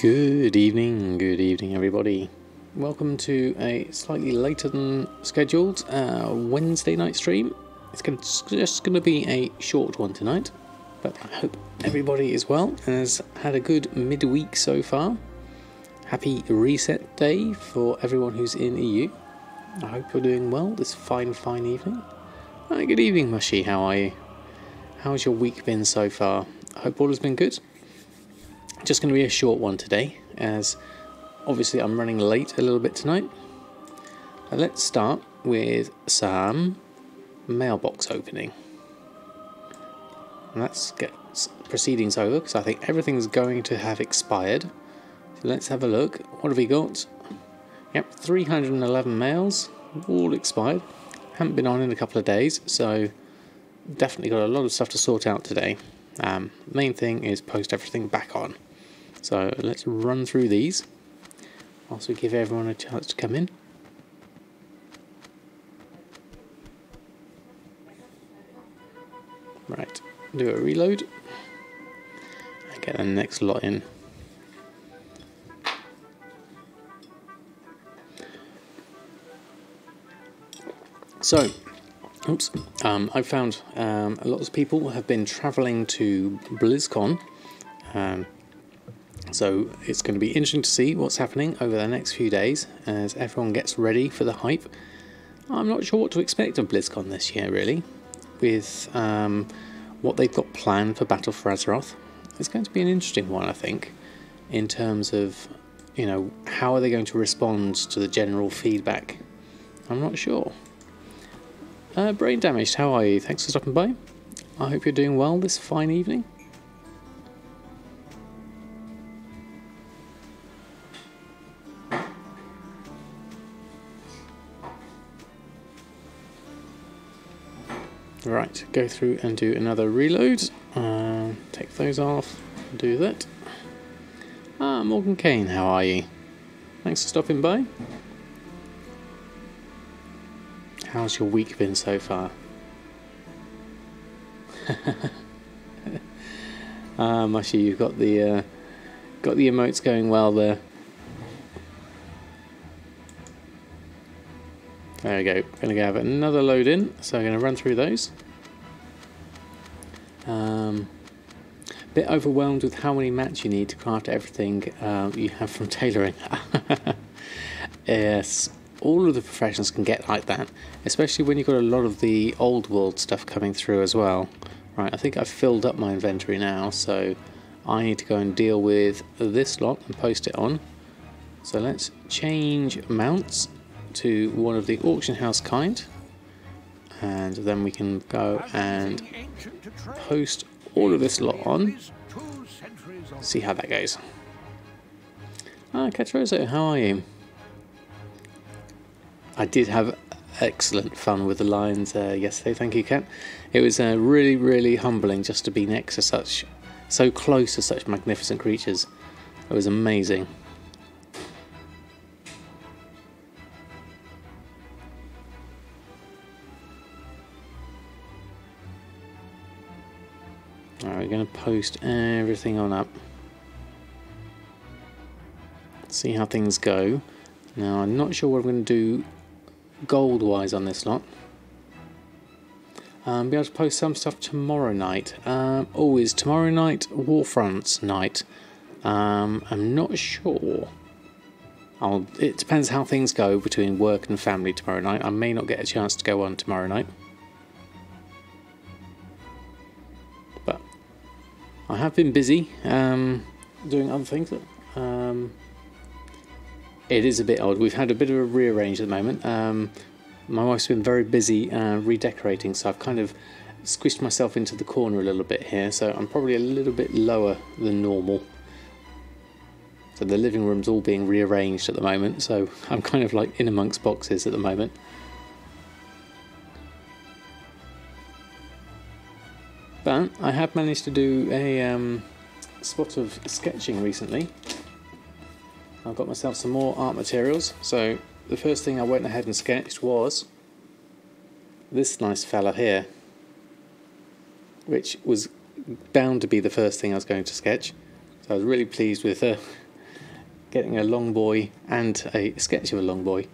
Good evening everybody. Welcome to a slightly later than scheduled Wednesday night stream. It's just going to be a short one tonight, but I hope everybody is well and has had a good midweek so far. Happy reset day for everyone who's in EU. I hope you're doing well this fine evening. Good evening Mushy, how are you? How's your week been so far? I hope all has been good. Just going to be a short one today, as obviously I'm running late a little bit tonight. Let's start with some mailbox opening. And let's get proceedings over, because I think everything's going to have expired. So let's have a look. What have we got? Yep, 311 mails, all expired. Haven't been on in a couple of days, so definitely got a lot of stuff to sort out today. Main thing is post everything back on. So let's run through these. Also give everyone a chance to come in. Right, do a reload and get the next lot in. So, I found a lot of people have been travelling to BlizzCon. So it's going to be interesting to see what's happening over the next few days as everyone gets ready for the hype. I'm not sure what to expect of BlizzCon this year, really, with what they've got planned for Battle for Azeroth. It's going to be an interesting one, I think, in terms of, you know, how are they going to respond to the general feedback? I'm not sure. Brain Damaged, how are you? Thanks for stopping by. I hope you're doing well this fine evening. Right, go through and do another reload. Take those off, do that. Morgan Kane, how are you? Thanks for stopping by. How's your week been so far? Mushy, you've got the emotes going well there. There we go. Going to have another load in, so I'm going to run through those. Bit overwhelmed with how many mats you need to craft everything you have from tailoring. Yes, all of the professions can get like that, especially when you've got a lot of the old world stuff coming through as well. Right, I think I've filled up my inventory now, so I need to go and deal with this lot and post it on. So let's change mounts to one of the auction house kind, and then we can go and post all of this lot on. See how that goes. Catrozo, how are you? I did have excellent fun with the lions yesterday, thank you, Kat. It was really humbling just to be next to so close to such magnificent creatures. It was amazing. Alright, we're going to post everything on up. See how things go. Now, I'm not sure what I'm going to do gold-wise on this lot. Be able to post some stuff tomorrow night. Is tomorrow night Warfronts night? I'm not sure. It depends how things go between work and family tomorrow night. I may not get a chance to go on tomorrow night. But I have been busy doing other things. It is a bit odd. We've had a bit of a rearrange at the moment. My wife's been very busy redecorating, so I've kind of squished myself into the corner a little bit here, so I'm probably a little bit lower than normal. So the living room's all being rearranged at the moment, so I'm kind of like in amongst boxes at the moment. But I have managed to do a spot of sketching recently. I've got myself some more art materials, so the first thing I went ahead and sketched was this nice fella here, which was bound to be the first thing I was going to sketch. So I was really pleased with getting a long boy and a sketch of a long boy.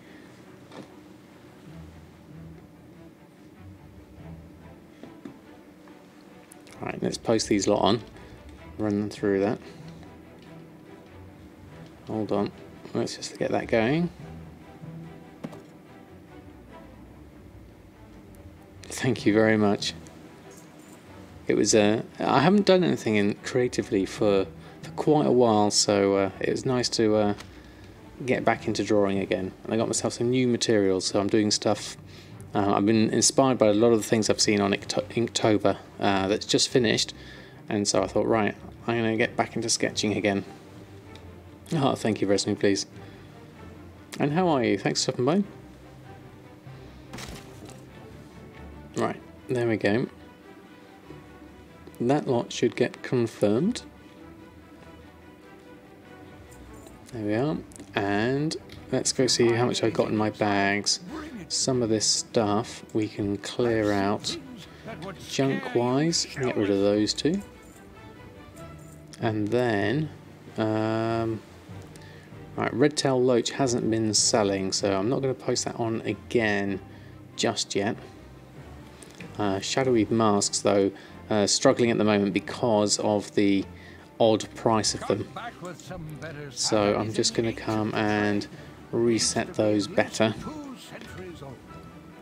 Right, let's post these lot on. Run them through that. Hold on, let's just get that going. Thank you very much. It was I haven't done anything creatively for quite a while, so it was nice to get back into drawing again. And I got myself some new materials, so I'm doing stuff. I've been inspired by a lot of the things I've seen on Inktober that's just finished, and so I thought, right, I'm going to get back into sketching again. Oh, thank you, Resmi, please. And how are you? Thanks for stopping by. Right, there we go. That lot should get confirmed. There we are. And let's go see how much I've got in my bags. Some of this stuff we can clear out junk-wise and get rid of those two. And then, right, Redtail Loach hasn't been selling, so I'm not going to post that on again just yet. Shadowy masks, though, struggling at the moment because of the odd price of them. So I'm just going to come and reset those better.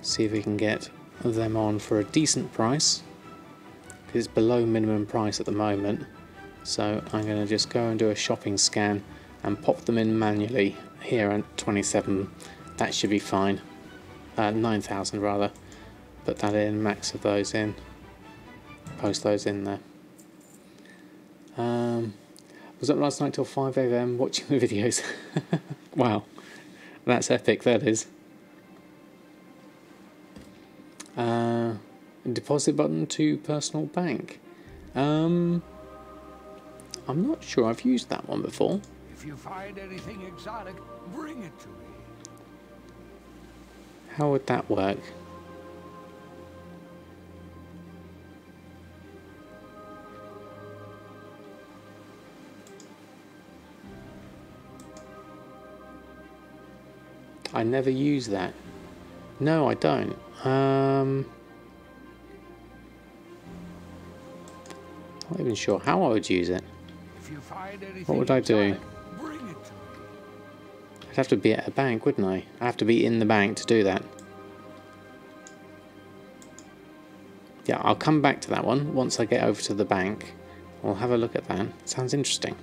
See if we can get them on for a decent price. It's below minimum price at the moment. So I'm going to just go and do a shopping scan and pop them in manually here at 27. That should be fine. 9,000 rather. Put that in, max of those in. Post those in there. Was up last night till 5 AM watching the videos. Wow, that's epic, that is. Deposit button to personal bank. I'm not sure I've used that one before. If you find anything exotic, bring it to me. How would that work? I never use that. No, I don't. Not even sure how I would use it. If you find anything What would I do? exotic, bring it to me. I'd have to be at a bank, wouldn't I? I have to be in the bank to do that. Yeah, I'll come back to that one once I get over to the bank. We'll have a look at that. Sounds interesting.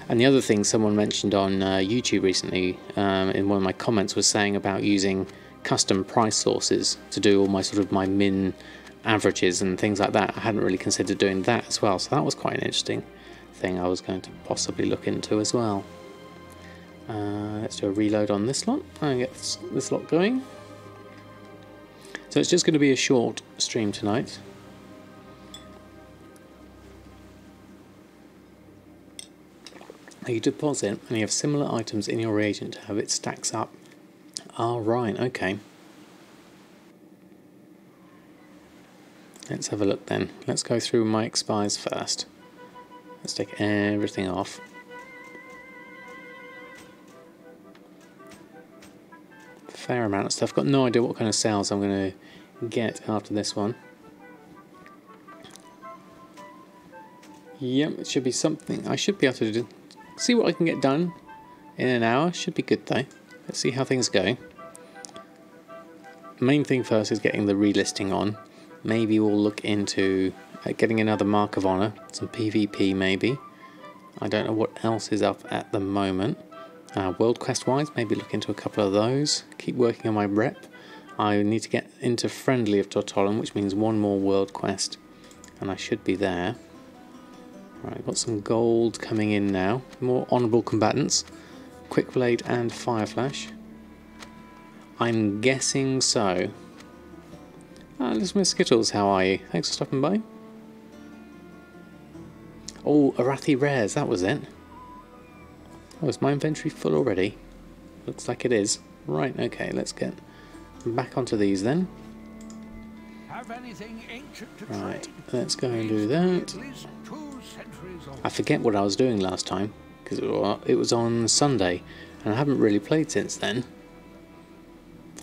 And the other thing someone mentioned on YouTube recently, in one of my comments, was saying about using custom price sources to do all my sort of my min averages and things like that. I hadn't really considered doing that as well, so that was quite an interesting thing I was going to possibly look into as well. Let's do a reload on this lot and get this lot going. So it's just going to be a short stream tonight. You deposit and you have similar items in your reagent tab, it stacks up. Ah, right, okay. Let's have a look then. Let's go through my expires first. Let's take everything off. Fair amount of stuff. Got no idea what kind of sales I'm going to get after this one. Yep, it should be something. I should be able to see what I can get done in an hour. Should be good though. Let's see how things go. Main thing first is getting the relisting on. Maybe we'll look into getting another Mark of Honor, some PvP maybe. I don't know what else is up at the moment. World Quest wise, maybe look into a couple of those. Keep working on my rep. I need to get into Friendly of Tortollan, which means one more World Quest, and I should be there. Right, got some gold coming in now. More honourable combatants. Quick Blade and Fire Flash. I'm guessing so. Little Miss Skittles, how are you? Thanks for stopping by. Oh, Arathi Rares, that was it. Oh, is my inventory full already? Looks like it is. Right, okay, let's get back onto these then. Have anything ancient to Right, trade? let's go and do that. At least 2 centuries old. I forget what I was doing last time, because it was on Sunday, and I haven't really played since then.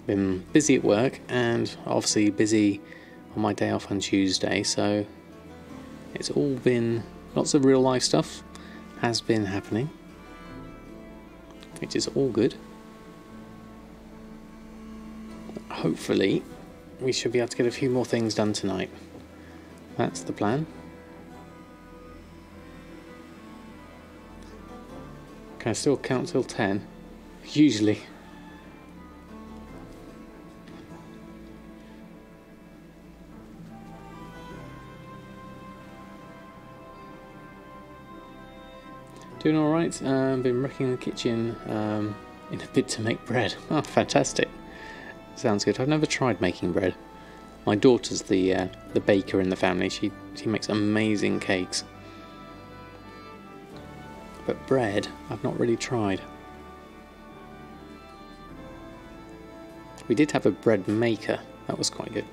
Been busy at work, and obviously busy on my day off on Tuesday, so it's all been lots of real life stuff has been happening, which is all good. Hopefully we should be able to get a few more things done tonight. That's the plan. Can I still count till 10? Usually. Doing alright. Been wrecking the kitchen in a bid to make bread. Oh, fantastic. Sounds good. I've never tried making bread. My daughter's the baker in the family. She makes amazing cakes. But bread, I've not really tried. We did have a bread maker. That was quite good.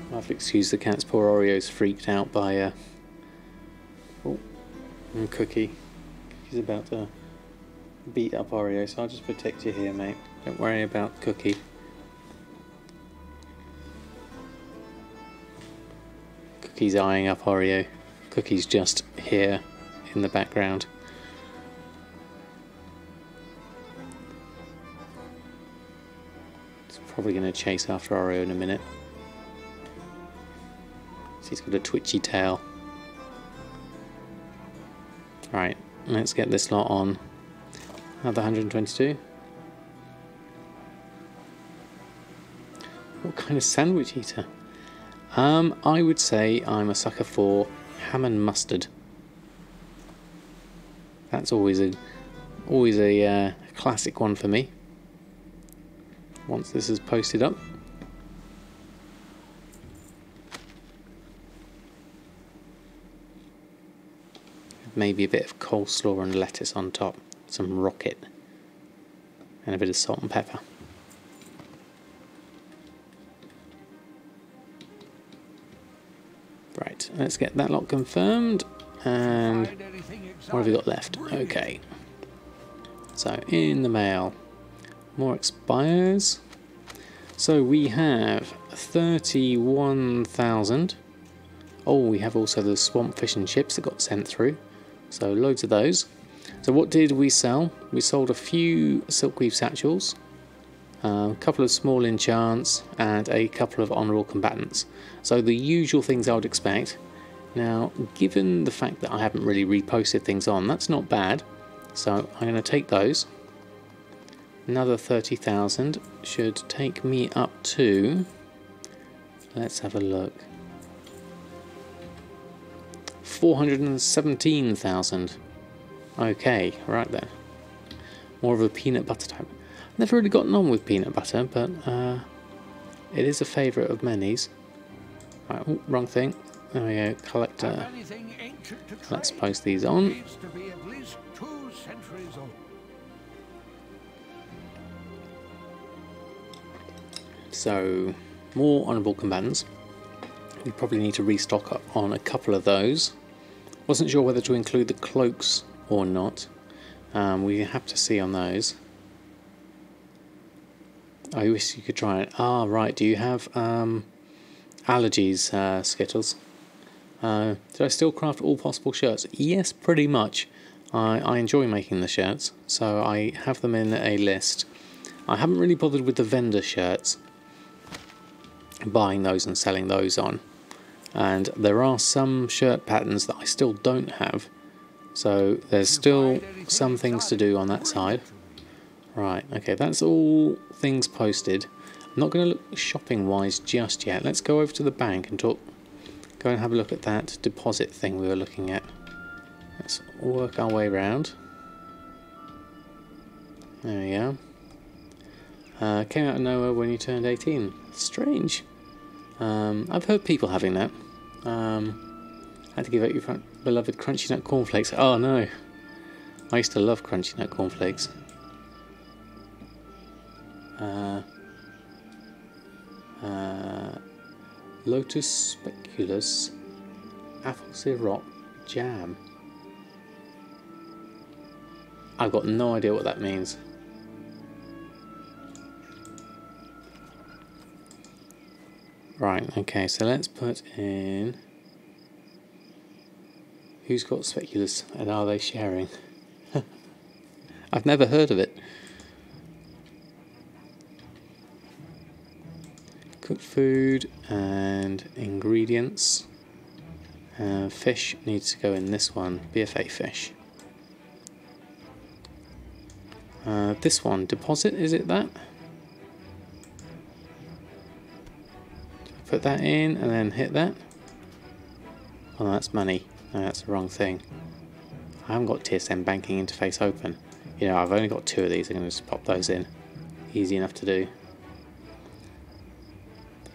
I'll have to excuse the cats. Poor Oreo's freaked out by Cookie. He's about to beat up Oreo, so I'll just protect you here, mate. Don't worry about Cookie. Cookie's eyeing up Oreo. Cookie's just here in the background. He's probably going to chase after Oreo in a minute. He's got a twitchy tail. Right, let's get this lot on. Another 122. What kind of sandwich eater? I would say I'm a sucker for ham and mustard. That's always a classic one for me. Once this is posted up. Maybe a bit of coleslaw and lettuce on top, some rocket, and a bit of salt and pepper. Right, let's get that lot confirmed, and what have we got left? Okay, so in the mail, more expires. So we have 31,000. Oh, we have also the swamp fish and chips that got sent through. So loads of those. So what did we sell? We sold a few silkweave satchels, a couple of small enchants, and a couple of honourable combatants. So the usual things I would expect. Now, given the fact that I haven't really reposted things on, that's not bad. So I'm going to take those. Another 30,000 should take me up to... Let's have a look. 417,000. Okay, right there. More of a peanut butter type. Never really gotten on with peanut butter, but it is a favourite of many's. Right, oh, wrong thing. There we go, collector. Let's post these on. So, more honourable combatants. We probably need to restock up on a couple of those. Wasn't sure whether to include the cloaks or not. We have to see on those. I wish you could try it. Ah, right. Do you have allergies, Skittles? Did I still craft all possible shirts? Yes, pretty much. I enjoy making the shirts, so I have them in a list. I haven't really bothered with the vendor shirts, buying those and selling those on. And there are some shirt patterns that I still don't have, so there's still some things to do on that side. Right, okay, that's all things posted. I'm not going to look shopping wise just yet. Let's go over to the bank and go and have a look at that deposit thing we were looking at. Let's work our way around. There we go. Came out of nowhere when you turned 18. Strange. I've heard people having that. Had to give out your beloved Crunchy Nut cornflakes. Oh no, I used to love Crunchy Nut cornflakes. Lotus speculus, apple syrup, Jam. I've got no idea what that means. Right, okay, so let's put in who's got speculoos and are they sharing? I've never heard of it. Cooked food and ingredients. Fish needs to go in this one, BfA fish. This one, deposit, is it that? Put that in and then hit that. Oh, that's money. No, that's the wrong thing. I haven't got TSM banking interface open. You know, I've only got 2 of these. I'm going to just pop those in. Easy enough to do.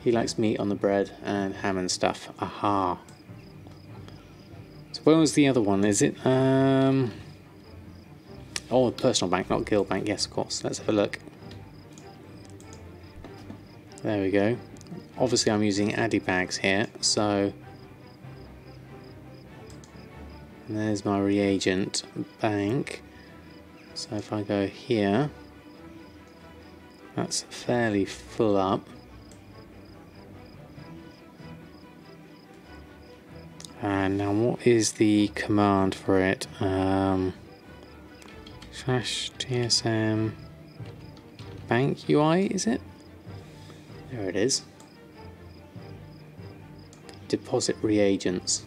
He likes meat on the bread and ham and stuff. Aha. So where was the other one? Is it oh, personal bank, not guild bank. Yes, of course. Let's have a look. There we go. Obviously I'm using Addy bags here, so and there's my reagent bank. So if I go here, that's fairly full up. And now what is the command for it? Slash TSM bank UI, is it? There it is. Deposit reagents.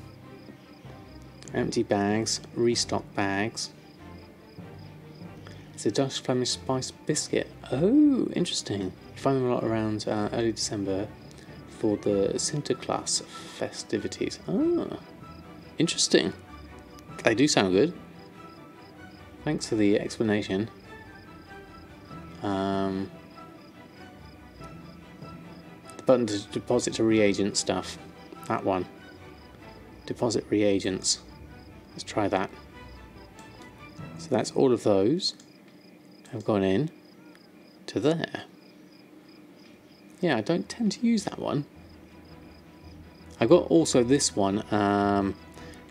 Empty bags, restock bags. It's a Dutch Flemish spice biscuit. Oh, interesting. You find them a lot around early December for the Sinterklaas festivities. Ah, interesting. They do sound good. Thanks for the explanation. The button to deposit to reagent stuff. That one. Deposit reagents. Let's try that. So that's all of those have gone in to there. Yeah, I don't tend to use that one. I've got also this one,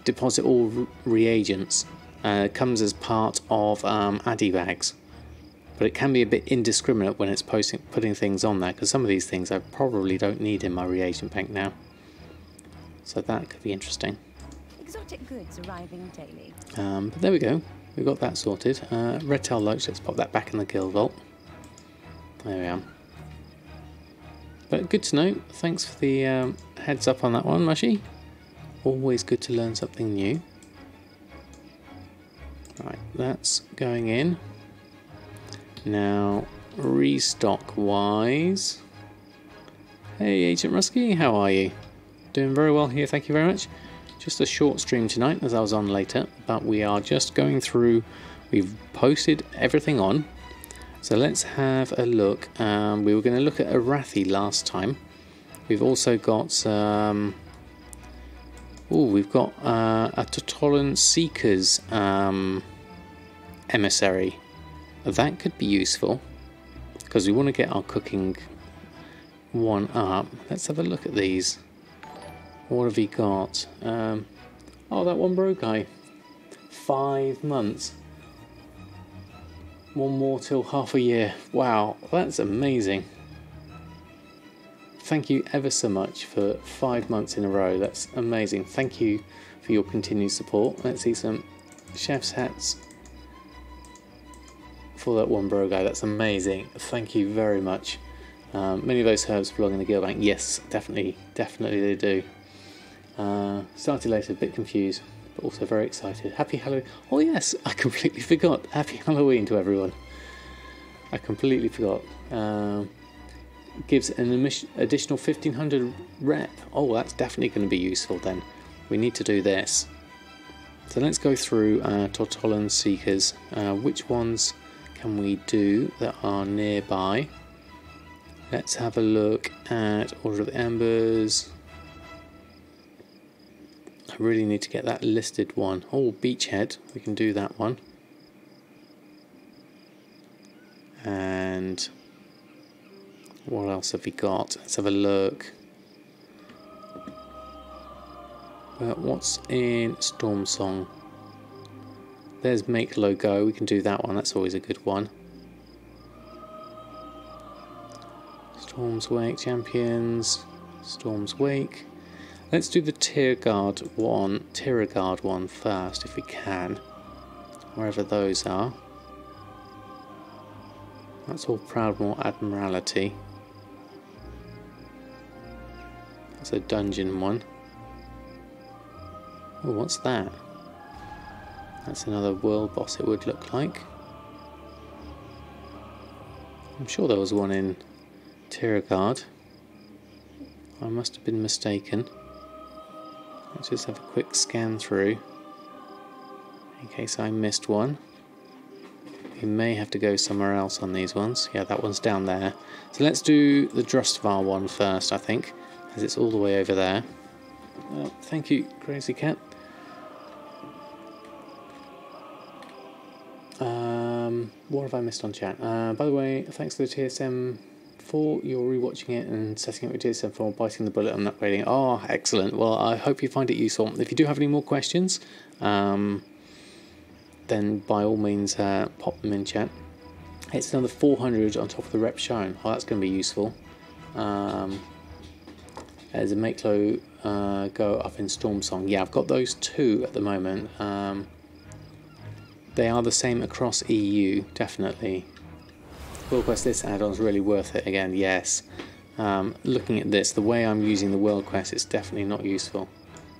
deposit all reagents. Comes as part of Addy bags. But it can be a bit indiscriminate when it's putting things on there, because some of these things I probably don't need in my reagent bank now. So that could be interesting. Exotic goods arriving daily. But there we go. We've got that sorted. Red tail loach, let's pop that back in the guild vault. There we are. But good to know. Thanks for the heads up on that one, Mushy. Always good to learn something new. Right, that's going in. Now, restock wise. Hey, Agent Rusky, how are you? Doing very well here, thank you very much. Just a short stream tonight, as I was on later, but we are just going through. We've posted everything on. So let's have a look. We were going to look at Arathi last time. We've also got some. We've got a Tortollan Seekers Emissary. That could be useful because we want to get our cooking one up. Let's have a look at these. What have we got? Oh, that one bro guy. 5 months. One more till half a year. Wow, that's amazing. Thank you ever so much for 5 months in a row. That's amazing. Thank you for your continued support. Let's see some chef's hats for that one bro guy. That's amazing. Thank you very much. Many of those herbs belong in the guild bank. Yes, definitely they do. Started later, a bit confused, but also very excited. Happy Halloween. Oh yes, I completely forgot. Happy Halloween to everyone. I completely forgot. Gives an additional 1500 rep. Oh, that's definitely going to be useful then. We need to do this. So let's go through Tortollan Seekers. Which ones can we do that are nearby? Let's have a look at Order of the Embers. I really need to get that listed one. Oh, Beachhead, we can do that one. And what else have we got? Let's have a look. But what's in Storm Song? There's Make Low Go. We can do that one. That's always a good one. Storm's Wake Champions. Storm's Wake. Let's do the Tiragard one first, if we can. Wherever those are. That's all Proudmoore Admiralty. That's a dungeon one. Oh, what's that? That's another world boss, it would look like. I'm sure there was one in Tiragard. I must have been mistaken. Let's just have a quick scan through in case I missed one. We may have to go somewhere else on these ones. Yeah, that one's down there. So let's do the Drustvar one first, I think, as it's all the way over there. Thank you, Crazy Cat. What have I missed on chat? By the way, thanks to the TSM for your rewatching it and setting up your TSM for biting the bullet and upgrading. Oh, excellent. Well, I hope you find it useful. If you do have any more questions, then by all means pop them in chat. It's another 400 on top of the rep shown. Oh, that's going to be useful. There's a Make Low Go up in Storm Song. Yeah, I've got those two at the moment. They are the same across EU, definitely. World Quest, this add-on is really worth it again, yes. Looking at this, the way I'm using the World Quest, it's definitely not useful.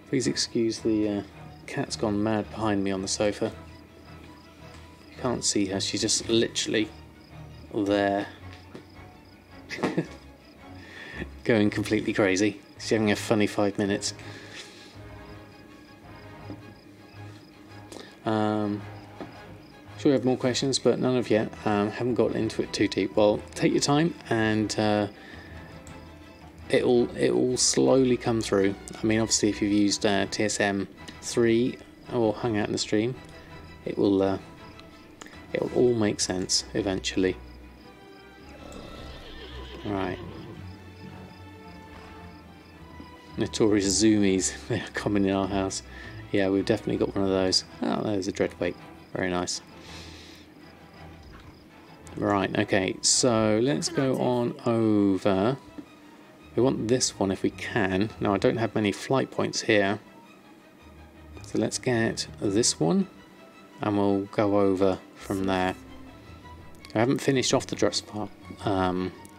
Please excuse the cat's gone mad behind me on the sofa. You can't see her, she's just literally there. Going completely crazy. She's having a funny 5 minutes. Sure, we have more questions, but none of yet. Haven't got into it too deep. Well, take your time, and it'll slowly come through. I mean, obviously, if you've used TSM 3 or hung out in the stream, it'll all make sense eventually. Right. Notorious Zoomies, they are common in our house. Yeah, we've definitely got one of those. Oh, there's a Dreadwake. Very nice. Right, okay, so let's go on over. We want this one if we can. Now, I don't have many flight points here. So let's get this one, and we'll go over from there. I haven't finished off the Drustvar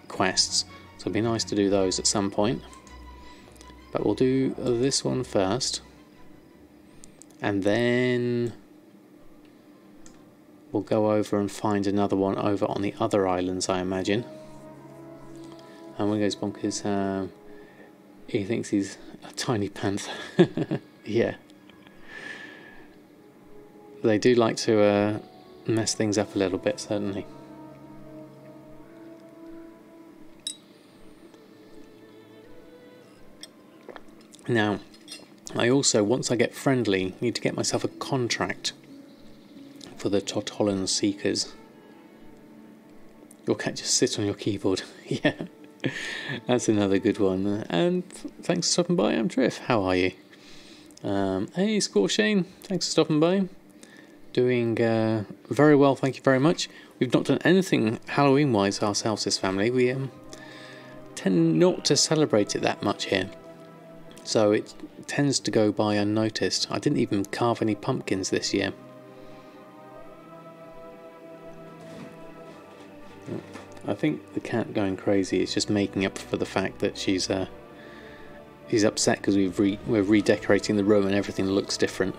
quests, so it'd be nice to do those at some point. But we'll do this one first, and then we'll go over and find another one over on the other islands, I imagine. And when he goes bonkers, he thinks he's a tiny panther. Yeah. They do like to mess things up a little bit, certainly. Now, I also, once I get friendly, need to get myself a contract for the Tortollan Seekers. Your cat just sits on your keyboard. Yeah, that's another good one. And thanks for stopping by. I'm Triff. How are you? Hey, Scorshane. Thanks for stopping by. Doing very well, thank you very much. We've not done anything Halloween-wise ourselves, this family. We tend not to celebrate it that much here. So it tends to go by unnoticed. I didn't even carve any pumpkins this year. I think the cat going crazy is just making up for the fact that she's upset because we're redecorating the room and everything looks different.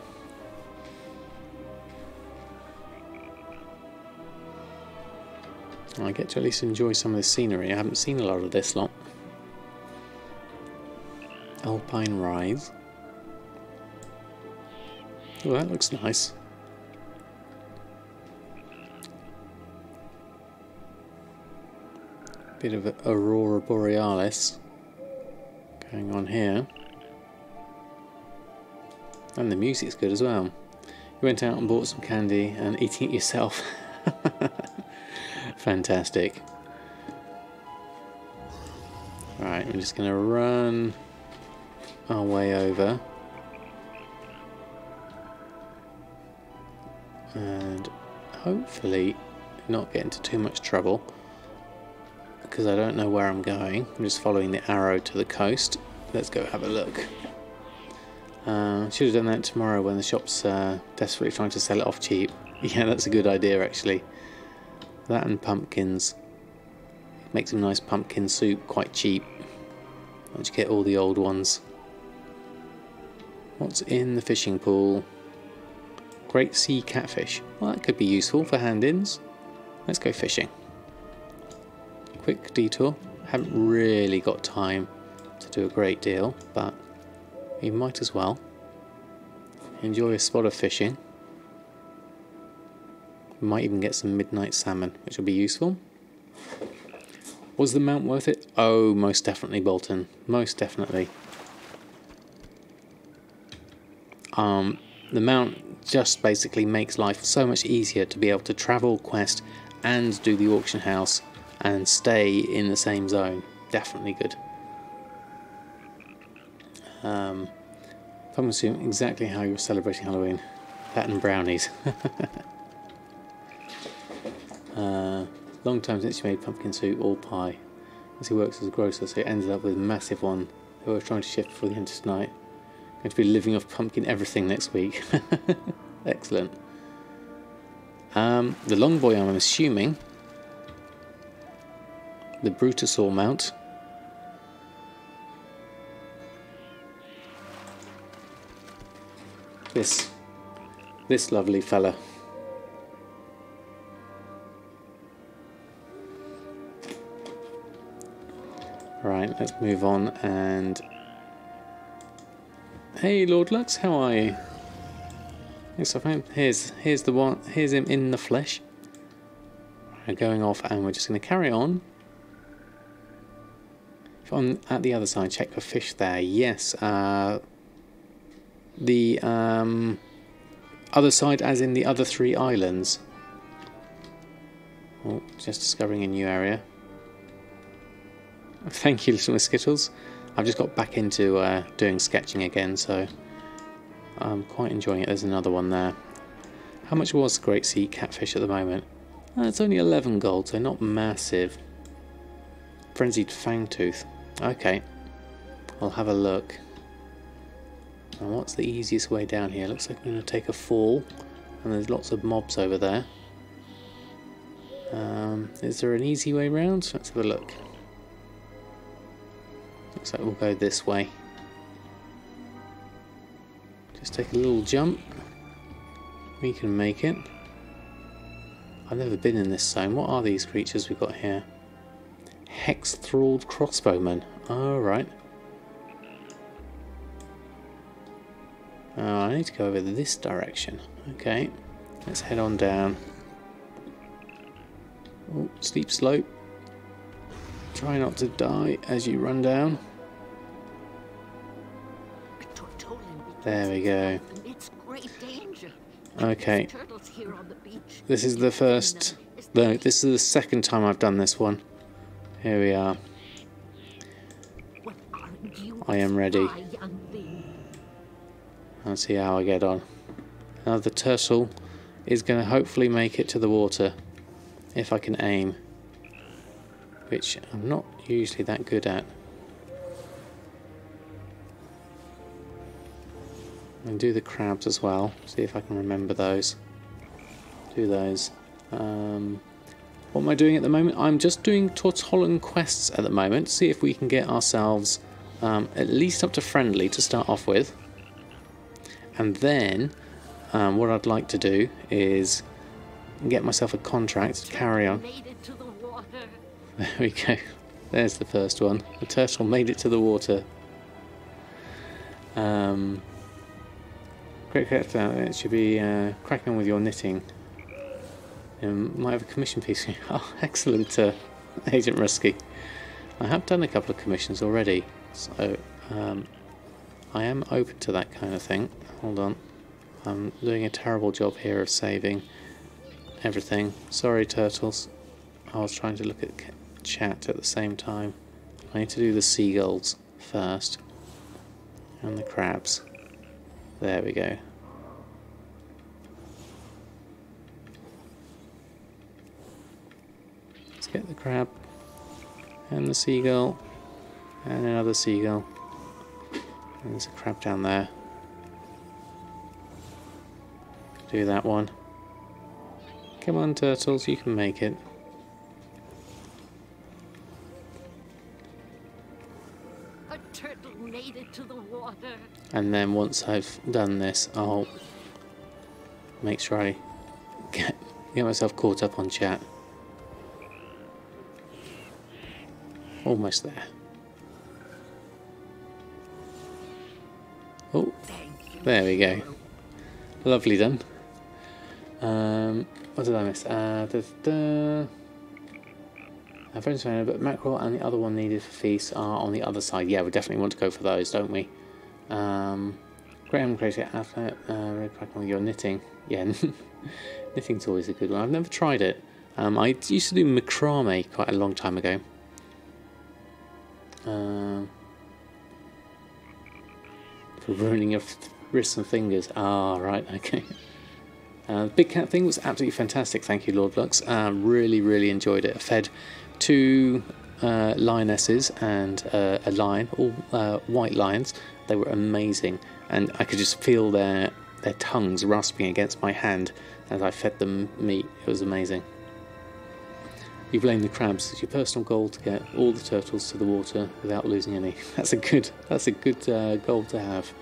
I get to at least enjoy some of the scenery. I haven't seen a lot of this lot. Alpine Rise. Oh, that looks nice. Bit of Aurora Borealis going on here. And the music's good as well. You went out and bought some candy and eating it yourself. Fantastic. Right, I'm just going to run our way over. and hopefully not get into too much trouble, because I don't know where I'm going. I'm just following the arrow to the coast. Let's go have a look. Should have done that tomorrow when the shop's desperately trying to sell it off cheap. Yeah, that's a good idea actually. That and pumpkins. Make some nice pumpkin soup quite cheap once you get all the old ones. What's in the fishing pool? Great sea catfish. Well, that could be useful for hand-ins. Let's go fishing. Quick detour. Haven't really got time to do a great deal, but you might as well. Enjoy a spot of fishing. Might even get some midnight salmon, which will be useful. Was the mount worth it? Oh, most definitely, Bolton. Most definitely. The mount just basically makes life so much easier to be able to travel, quest, and do the auction house and stay in the same zone. Definitely good. I'm assuming exactly how you're celebrating Halloween. That and brownies. Long time since you made pumpkin soup or pie. As he works as a grocer, so he ended up with a massive one. They were trying to shift before the end of tonight. Going to be living off pumpkin everything next week. Excellent. The longboy, I'm assuming. The Brutosaur mount. This lovely fella. Right, let's move on and... Hey Lord Lux, how are you? Yes, I found... Here's the one. Here's him in the flesh. We're going off, and we're just going to carry on. If I'm at the other side, check for fish there. Yes, the other side, as in the other 3 islands. Oh, just discovering a new area. Thank you, little Skittles. I've just got back into doing sketching again, so I'm quite enjoying it. There's another one there. How much was Great Sea Catfish at the moment? It's only 11 gold, so not massive. Frenzied Fangtooth. Okay, I'll have a look. Now, what's the easiest way down here? Looks like I'm going to take a fall, and there's lots of mobs over there. Is there an easy way round? Let's have a look. Looks like we'll go this way. Just take a little jump. We can make it. I've never been in this zone. What are these creatures we've got here? Hex-thralled crossbowmen. Alright. Oh, I need to go over this direction. Okay. Let's head on down. Oh, steep slope. Try not to die as you run down. There we go. Okay. This is the first... No, this is the second time I've done this one. Here we are. I am ready. I'll see how I get on. Now the turtle is going to hopefully make it to the water. If I can aim. Which I'm not usually that good at. And do the crabs as well. See if I can remember those. Do those. What am I doing at the moment? I'm just doing Tortollan quests at the moment. See if we can get ourselves at least up to friendly to start off with. And then what I'd like to do is get myself a contract to carry on. There we go. There's the first one. The turtle made it to the water. Great character. It should be cracking on with your knitting. Might have a commission piece. Oh, excellent, Agent Rusky. I have done a couple of commissions already, so I am open to that kind of thing. Hold on. I'm doing a terrible job here of saving everything. Sorry, turtles. I was trying to look at chat at the same time. I need to do the seagulls first. And the crabs. There we go. get the crab and the seagull and another seagull. And there's a crab down there. Do that one. Come on, turtles, you can make it. A turtle made it to the water. And then once I've done this, I'll make sure I get myself caught up on chat. Almost there. Oh, there we go. Lovely done. What did I miss? Friends found, but mackerel and the other one needed for feast are on the other side. Yeah, we definitely want to go for those, don't we? Graham created outlet. Really cracking with your knitting. Yeah, knitting's always a good one. I've never tried it. I used to do macrame quite a long time ago. For ruining your wrists and fingers. Ah, right, okay. Big cat thing was absolutely fantastic. Thank you, Lord Lux. Really, really enjoyed it. I fed 2 lionesses and a lion, all white lions. They were amazing, and I could just feel their tongues rasping against my hand as I fed them meat. It was amazing. You blame the crabs. It's your personal goal to get all the turtles to the water without losing any. That's a good goal to have.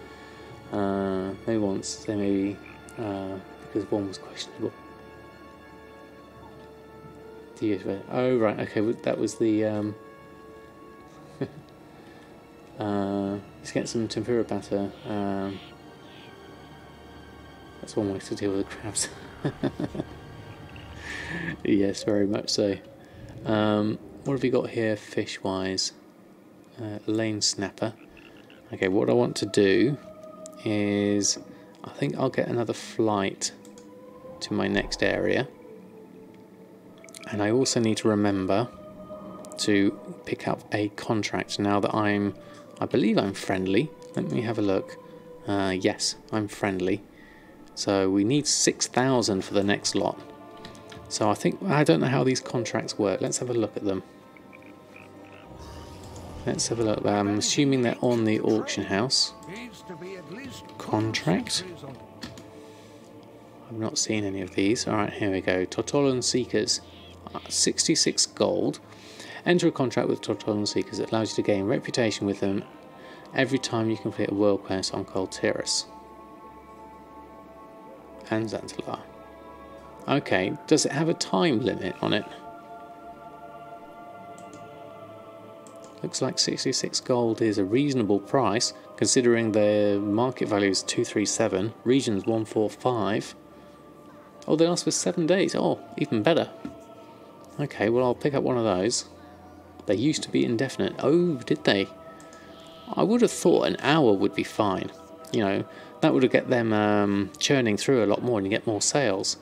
Maybe once they maybe because one was questionable. Oh right, okay. That was the. Let's get some tempura batter. That's one way to deal with the crabs. Yes, very much so. What have we got here fish-wise? Lane snapper. Okay, what I want to do is I think I'll get another flight to my next area, and I also need to remember to pick up a contract now that I believe I'm friendly. Let me have a look. Yes, I'm friendly. So we need 6,000 for the next lot. So I don't know how these contracts work. Let's have a look at them. Let's have a look. I'm assuming they're on the auction house. Contract. I've not seen any of these. Alright, here we go. Tortollan Seekers. 66 gold. Enter a contract with Tortollan Seekers that allows you to gain reputation with them every time you complete a world quest on Cold Terrace. And Xantalar. Okay, does it have a time limit on it? Looks like 66 gold is a reasonable price, considering the market value is 237, region's 145. Oh, they last for 7 days. Oh, even better. Okay, well I'll pick up one of those. They used to be indefinite. Oh, did they? I would have thought an hour would be fine. You know, that would have get them churning through a lot more and you get more sales.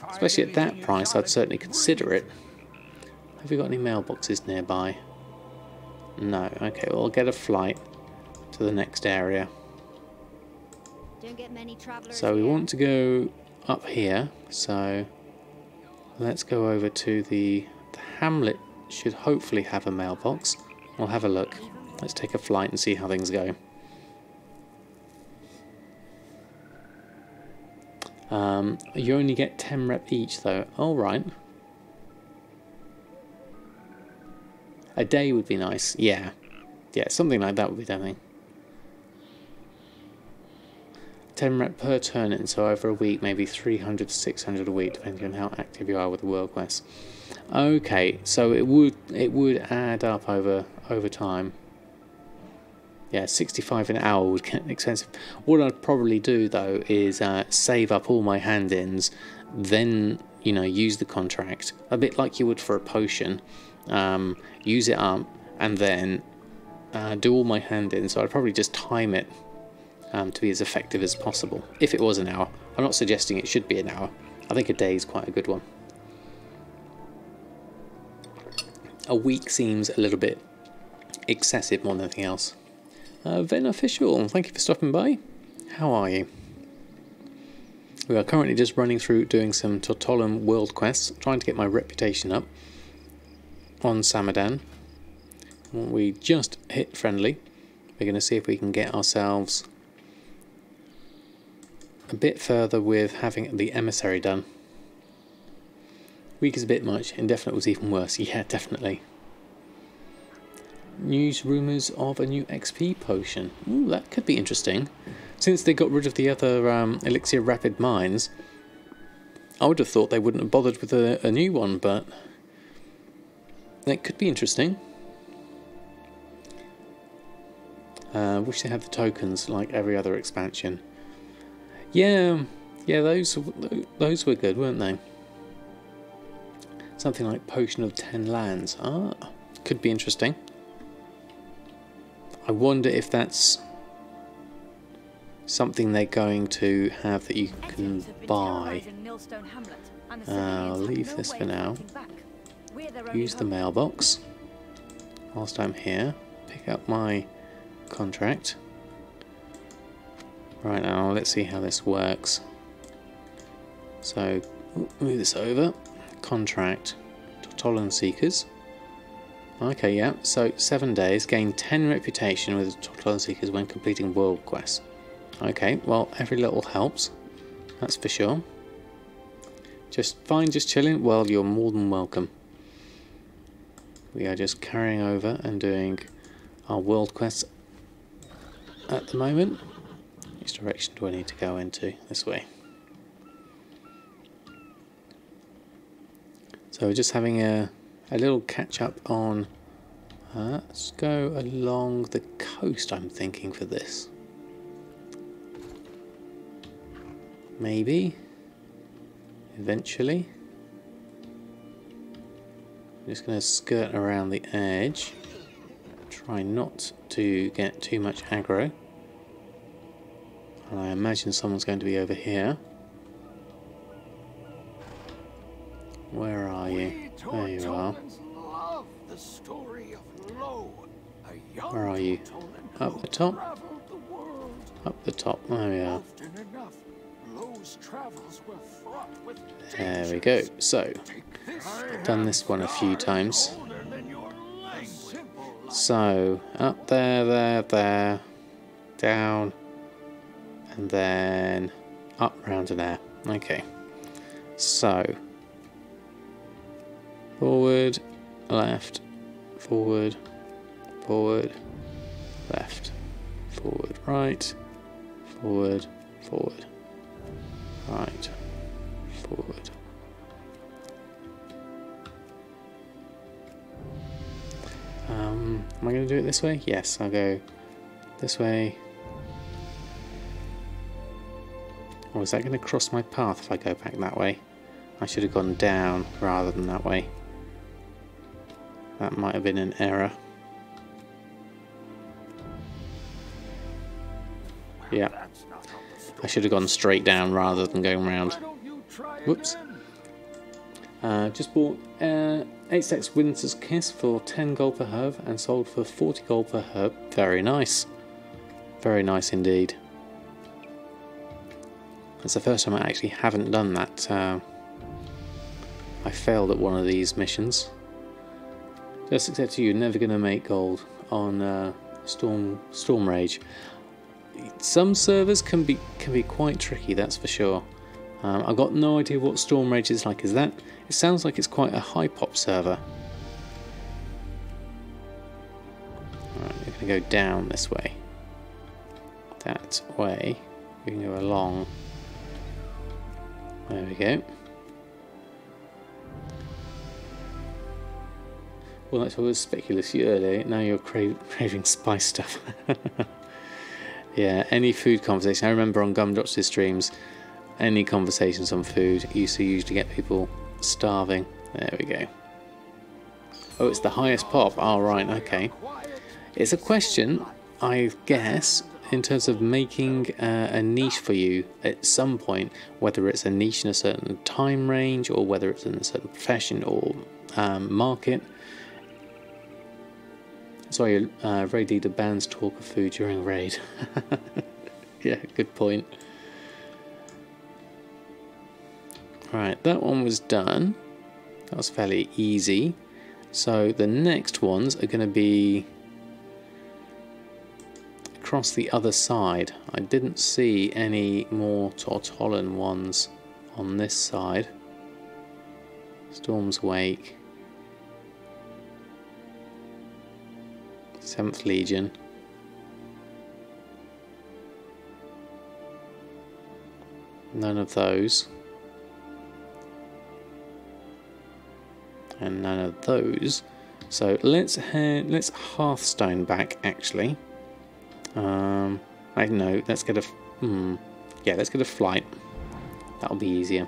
Especially at that price, I'd certainly consider it. Have we got any mailboxes nearby? No. Okay, well I'll get a flight to the next area. Don't get many travelers So we here. want to go up here. So let's go over to the hamlet. Should hopefully have a mailbox. We'll have a look. Let's take a flight and see how things go. You only get 10 rep each though. Alright. A day would be nice. Yeah. Yeah, something like that would be damning. 10 rep per turn, and so over a week, maybe 300 to 600 a week, depending on how active you are with the world quest. Okay, so it would add up over time. Yeah, 65 an hour would get expensive. What I'd probably do though is save up all my hand-ins, then use the contract a bit like you would for a potion. Use it up and then do all my hand-ins. So I'd probably just time it to be as effective as possible. If it was an hour, I'm not suggesting it should be an hour. I think a day is quite a good one. A week seems a little bit excessive more than anything else. Ven Official, thank you for stopping by. How are you? We are currently just running through doing some Tortollan world quests, trying to get my reputation up on Samadan. We just hit friendly. We're going to see if we can get ourselves a bit further with having the emissary done. Weak is a bit much, indefinite was even worse. Yeah, definitely. News rumours of a new XP potion. Ooh, that could be interesting. Since they got rid of the other elixir rapid mines, I would have thought they wouldn't have bothered with a new one, but that could be interesting. Wish they had the tokens like every other expansion. Yeah, those were good, weren't they? Something like Potion of 10 Lands. Ah, could be interesting. I wonder if that's something they're going to have that you can buy. I'll leave this for now. Use the mailbox whilst I'm here. Pick up my contract. Right now, let's see how this works. So, move this over. Contract. Tortollan Seekers. Okay, yeah, so 7 days, gain 10 reputation with Tortollan Seekers when completing world quests. Okay, well, every little helps, that's for sure. Just fine, just chilling? Well, you're more than welcome. We are just carrying over and doing our world quests at the moment. Which direction do I need to go into? This way. So we're just having a little catch up on, let's go along the coast, I'm thinking, for this. Maybe, eventually. I'm just going to skirt around the edge, try not to get too much aggro. And I imagine someone's going to be over here. Where are you? There you are. Where are you? Up the top? Up the top. There we are. There we go. So, done this one a few times. So, up there, down, and then up round to there. Okay. So, forward, left, forward, forward, left, forward, right, forward, forward, right, forward. Am I going to do it this way? Yes, I'll go this way. Or is that going to cross my path if I go back that way? I should have gone down rather than that way. That might have been an error. Yeah. I should have gone straight down rather than going round. Whoops. Just bought 8 stacks Winter's Kiss for 10 gold per herb and sold for 40 gold per herb. Very nice. Very nice indeed. It's the first time I actually haven't done that. I failed at one of these missions. Just accept you're never going to make gold on Storm Rage. Some servers can be quite tricky, that's for sure. I've got no idea what Storm Rage is like. It sounds like it's quite a high pop server. Alright, we're going to go down this way. That way. We can go along. There we go. Well, that's what was speculative earlier. Now you're craving spice stuff. Yeah, any food conversation. I remember on Gumdrops' streams, any conversations on food used to usually get people starving. There we go. Oh, it's the highest pop. Oh, right, okay. It's a question, I guess, in terms of making a niche for you at some point, whether it's a niche in a certain time range or whether it's in a certain profession or market. Sorry, raid leader bans talk of food during raid. Yeah, good point. Right, that one was done. That was fairly easy. So the next ones are going to be across the other side. I didn't see any more Tortollan ones on this side. Storm's Wake, 7th Legion. None of those. And none of those. So let's Hearthstone back actually. I don't know. Let's get a let's get a flight. That'll be easier.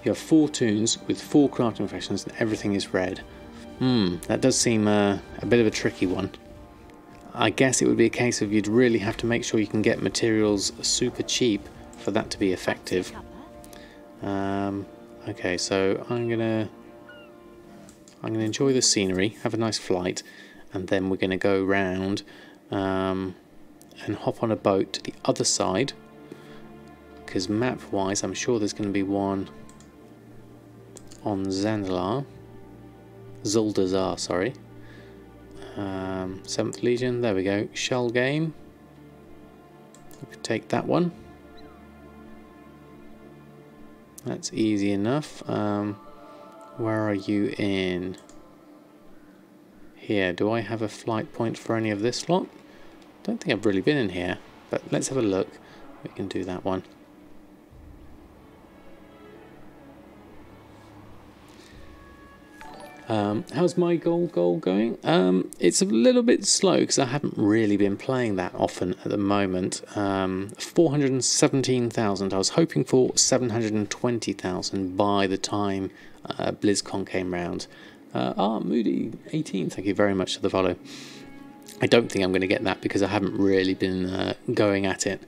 You have 4 toons with 4 crafting professions and everything is red. That does seem a bit of a tricky one. I guess it would be a case of you'd really have to make sure you can get materials super cheap for that to be effective. Okay, so I'm gonna enjoy the scenery, have a nice flight, and then we're gonna go round and hop on a boat to the other side, because map-wise, I'm sure there's going to be one on Zuldazar, sorry. 7th Legion, there we go. Shell game. We could take that one. That's easy enough. Where are you in? Here. Do I have a flight point for any of this lot? Don't think I've really been in here, but let's have a look. We can do that one. How's my gold goal going? It's a little bit slow because I haven't really been playing that often at the moment. 417,000. I was hoping for 720,000 by the time BlizzCon came round. Moody 18, thank you very much for the follow. I don't think I'm going to get that because I haven't really been going at it.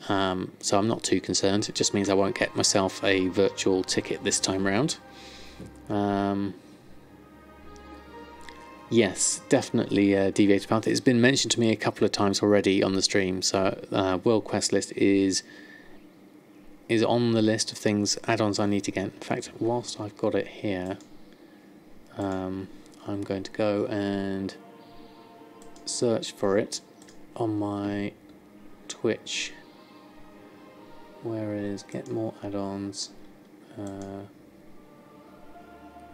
So I'm not too concerned. It just means I won't get myself a virtual ticket this time round. Yes, definitely Deviated Path. It's been mentioned to me a couple of times already on the stream. So World Quest list is on the list of things, add-ons I need to get. In fact, whilst I've got it here, I'm going to go and search for it on my Twitch. Where is get more add-ons?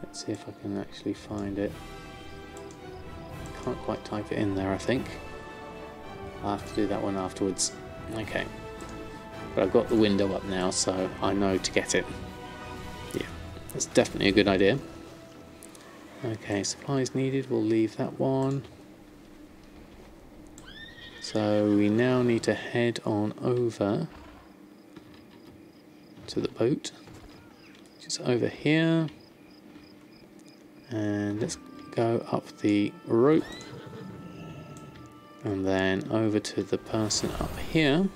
Let's see if I can actually find it. Can't quite type it in there, I think. I'll have to do that one afterwards. Okay. But I've got the window up now, so I know to get it. Yeah, that's definitely a good idea. Okay, supplies needed, we'll leave that one. So we now need to head on over to the boat, which is over here. And let's go up the rope and then over to the person up here.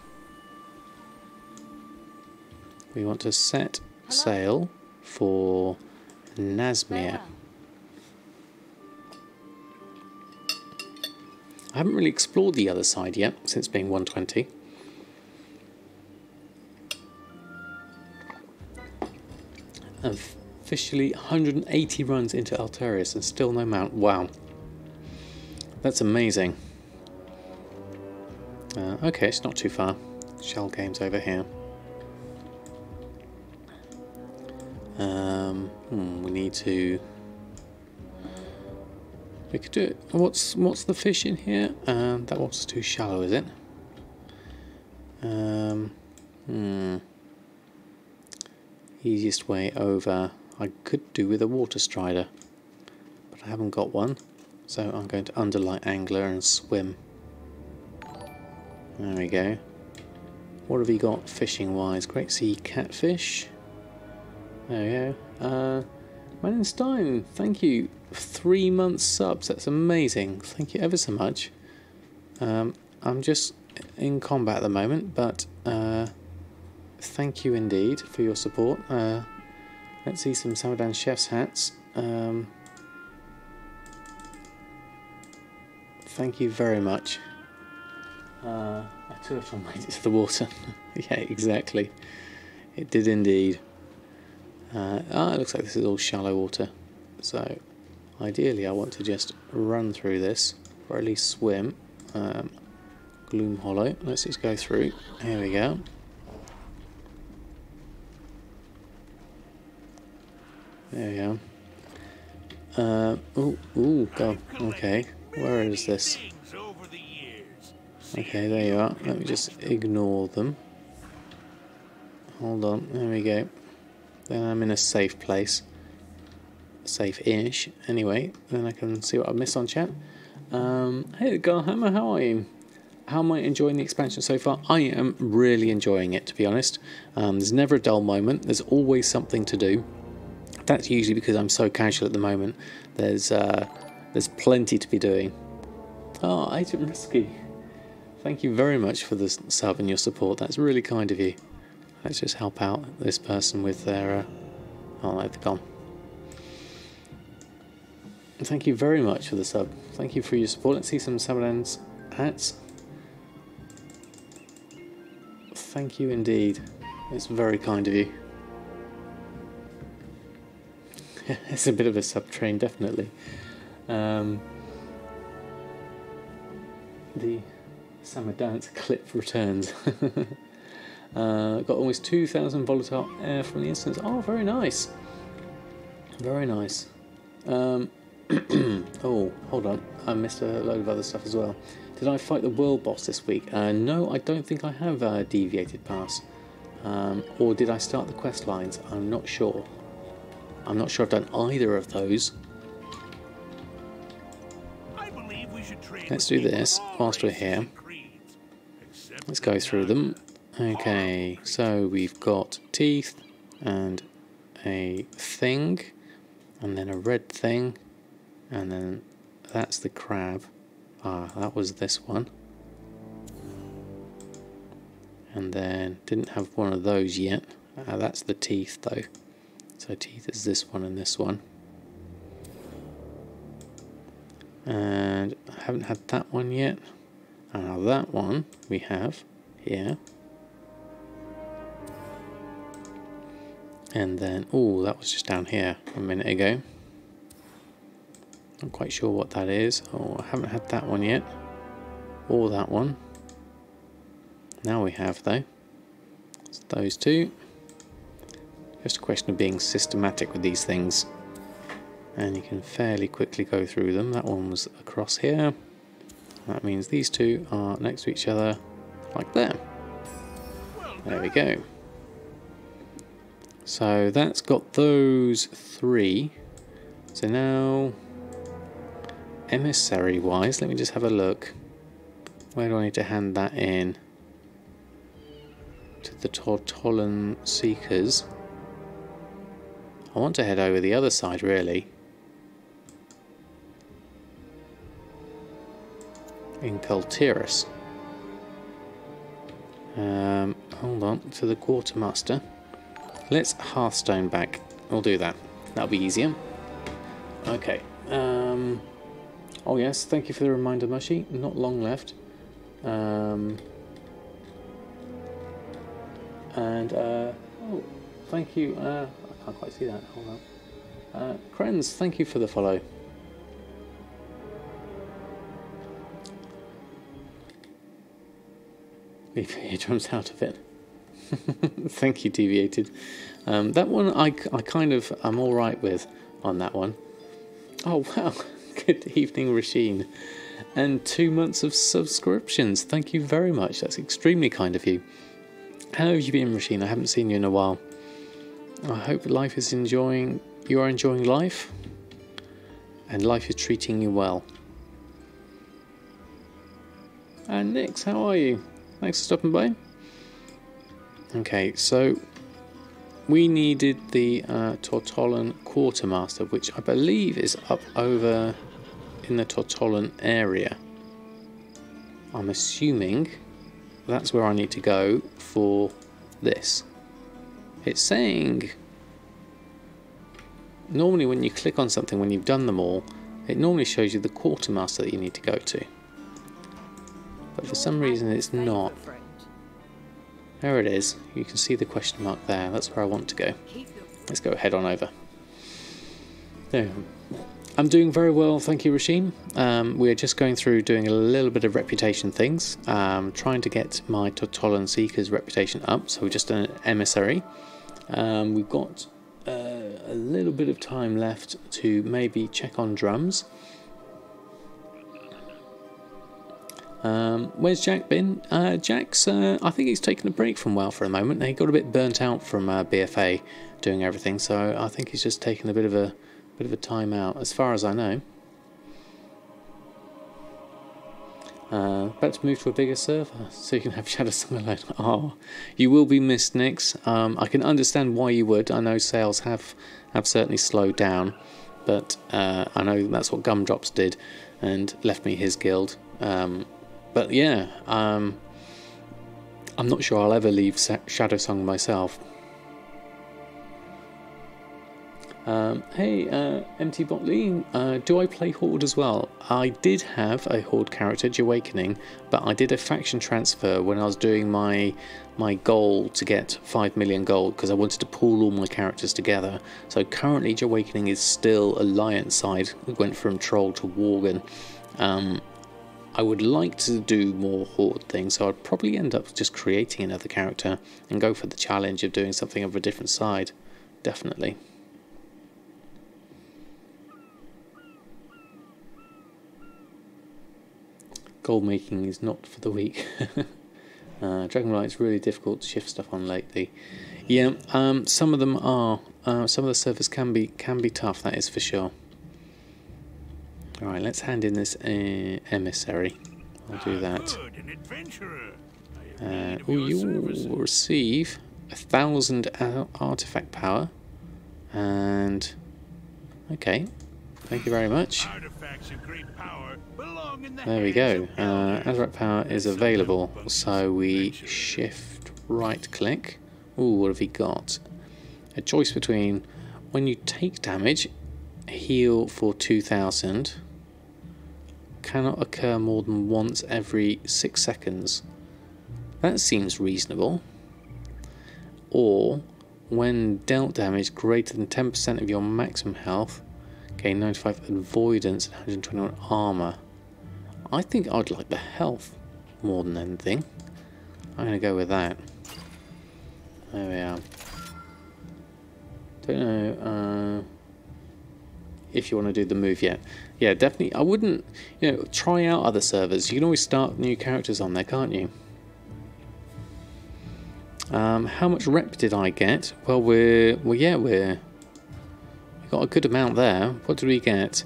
We want to set sail for Nazmir. I haven't really explored the other side yet since being 120. Officially 180 runs into Altarius and still no mount. Wow, that's amazing. Okay, it's not too far. Shell games over here. We need to. We could do it. What's the fish in here? That one's too shallow, is it? Easiest way over. I could do with a water strider, but I haven't got one, so I'm going to underlight angler and swim. There we go. What have you got fishing wise? Great sea catfish. There we go. Manenstein, thank you. 3 months subs, that's amazing. Thank you ever so much. I'm just in combat at the moment, but thank you indeed for your support. Let's see some Samadan chef's hats. Thank you very much. A turtle made it to the water. Yeah, exactly. It did indeed. It looks like this is all shallow water. So ideally I want to just run through this, or at least swim. Gloom Hollow. Let's just go through. Here we go. There we go. Go. Okay. Where is this? Okay, there you are. Let me just ignore them. Hold on. There we go. Then I'm in a safe place. Safe-ish. Anyway, then I can see what I've missed on chat. Hey, Garhammer, how are you? How am I enjoying the expansion so far? I am really enjoying it, to be honest. There's never a dull moment. There's always something to do. That's usually because I'm so casual at the moment. There's plenty to be doing. Oh, Item Risky. Thank you very much for the sub and your support. That's really kind of you. Let's just help out this person with their... oh, they've gone. Thank you very much for the sub. Thank you for your support. Let's see some Samadan's hats. Thank you indeed. It's very kind of you. It's a bit of a sub-train, definitely. The Samadan's clip returns. Got almost 2,000 volatile air from the instance. Oh, very nice. Very nice. Oh, hold on. I missed a load of other stuff as well. Did I fight the world boss this week? No, I don't think I have deviated past. Or did I start the quest lines? I'm not sure. I'm not sure I've done either of those. Let's do this whilst we're here. Let's go through them. Okay, so we've got teeth and a thing, and then a red thing, and then that's the crab. Ah, that was this one. And then didn't have one of those yet. That's the teeth though. So teeth is this one and this one. And I haven't had that one yet. And now that one we have here. And then, oh, that was just down here a minute ago. Not quite sure what that is. Oh, I haven't had that one yet. Or that one. Now we have though. It's those two. Just a question of being systematic with these things. And you can fairly quickly go through them. That one was across here. That means these two are next to each other, like there. There we go. So that's got those three. So now, emissary wise, let me just have a look. Where do I need to hand that in? To the Tortollan Seekers. I want to head over the other side, really. In Kultiris. Hold on, to the Quartermaster. Let's Hearthstone back. We'll do that. That'll be easier. Okay. Oh yes, thank you for the reminder, Mushy. Not long left. Oh, thank you. I can't quite see that. Hold on. Krenz, thank you for the follow. Leave your eardrums out of it. Thank you, Deviated. That one I'm alright with on that one. Oh wow, good evening, Rasheen. And 2 months of subscriptions. Thank you very much. That's extremely kind of you. How have you been, Rasheen? I haven't seen you in a while. I hope you are enjoying life, and life is treating you well. And Nix, how are you? Thanks for stopping by. Okay, so we needed the Tortollan Quartermaster, which I believe is up over in the Tortollan area. I'm assuming that's where I need to go for this. It's saying normally when you click on something when you've done them all, it normally shows you the Quartermaster that you need to go to. But for some reason it's not. There it is. You can see the question mark there. That's where I want to go. Let's go head on over. There. I'm doing very well, thank you, Rasheen. We're just going through doing a little bit of reputation things, trying to get my Tortollan Seeker's reputation up. So we've just done an emissary. We've got a little bit of time left to maybe check on drums. Where's Jack been? Jack's, I think he's taken a break from WoW for a moment. He got a bit burnt out from BfA doing everything, so I think he's just taken a bit of a time out, as far as I know. About to move to a bigger server so you can have Shadow Song alone. Oh, you will be missed, Nix. I can understand why you would. I know sales have certainly slowed down, but I know that's what Gumdrops did and left me his guild. But yeah, I'm not sure I'll ever leave Shadow Song myself. Hey, MT Botley, do I play Horde as well? I did have a Horde character, Awakening, but I did a faction transfer when I was doing my goal to get 5 million gold, because I wanted to pool all my characters together. So currently Awakening is still Alliance side. We went from Troll to Worgen. I would like to do more Horde things, so I'd probably end up just creating another character and go for the challenge of doing something of a different side. Definitely. Goldmaking is not for the weak. Dragonlight's really difficult to shift stuff on lately. Yeah, some of them are. Some of the servers can be tough. That is for sure. All right, let's hand in this emissary. I'll do that. You'll receive 1,000 artifact power, and okay, thank you very much. There we go. Azeroth power is available, so we shift right click. Ooh, what have we got? A choice between when you take damage, heal for 2,000. Cannot occur more than once every 6 seconds. That seems reasonable. Or when dealt damage greater than 10% of your maximum health, gain 95 avoidance and 121 armor. I think I'd like the health more than anything. I'm going to go with that. There we are. Don't know if you want to do the move yet. Yeah, definitely. I wouldn't, try out other servers. You can always start new characters on there, can't you? How much rep did I get? Well, we got a good amount there. What did we get?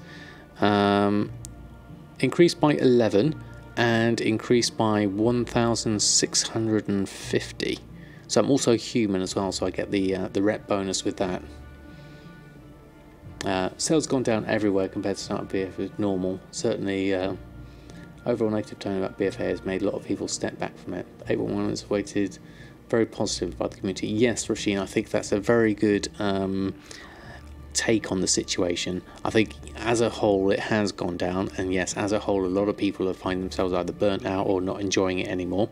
Increased by 11 and increased by 1,650. So I'm also human as well, so I get the rep bonus with that. Sales gone down everywhere compared to start of BfA with normal. Certainly, overall negative tone about BfA has made a lot of people step back from it. 811 is weighted very positive by the community. Yes, Rasheen, I think that's a very good take on the situation. I think as a whole it has gone down, and yes, as a whole a lot of people are finding themselves either burnt out or not enjoying it anymore.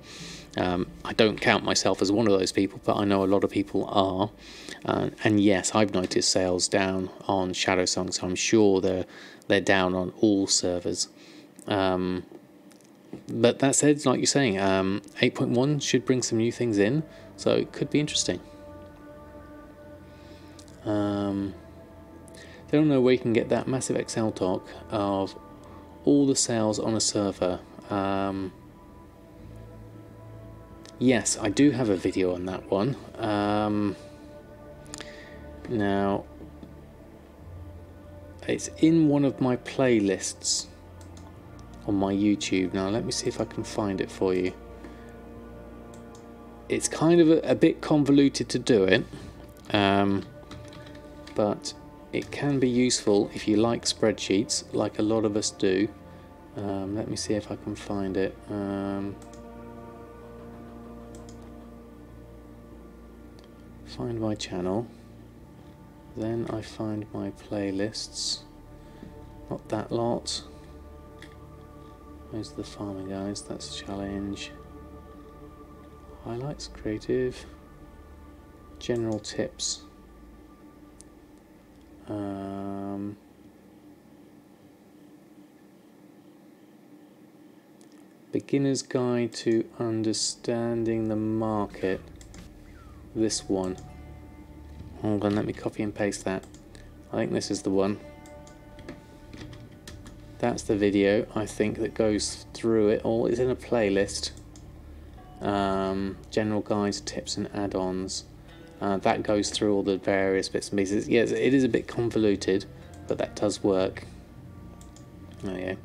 I don't count myself as one of those people, but I know a lot of people are, and yes, I've noticed sales down on Shadow Song, so I'm sure they're down on all servers. But that said, like you're saying, 8.1 should bring some new things in, so it could be interesting. I don't know where you can get that massive Excel doc of all the sales on a server. Yes, I do have a video on that one. Now, it's in one of my playlists on my YouTube. Now, let me see if I can find it for you. It's kind of a bit convoluted to do it, but it can be useful if you like spreadsheets, like a lot of us do. Let me see if I can find it. Find my channel, then I find my playlists. Not that lot. Where's the farming guys? That's a challenge. Highlights, creative, general tips. Beginner's Guide to Understanding the Market. This one. Hold on, let me copy and paste that. I think this is the one. That's the video, I think, that goes through it all. It's in a playlist. General guides, tips and add-ons. That goes through all the various bits and pieces. Yes, it is a bit convoluted, but that does work. There you go.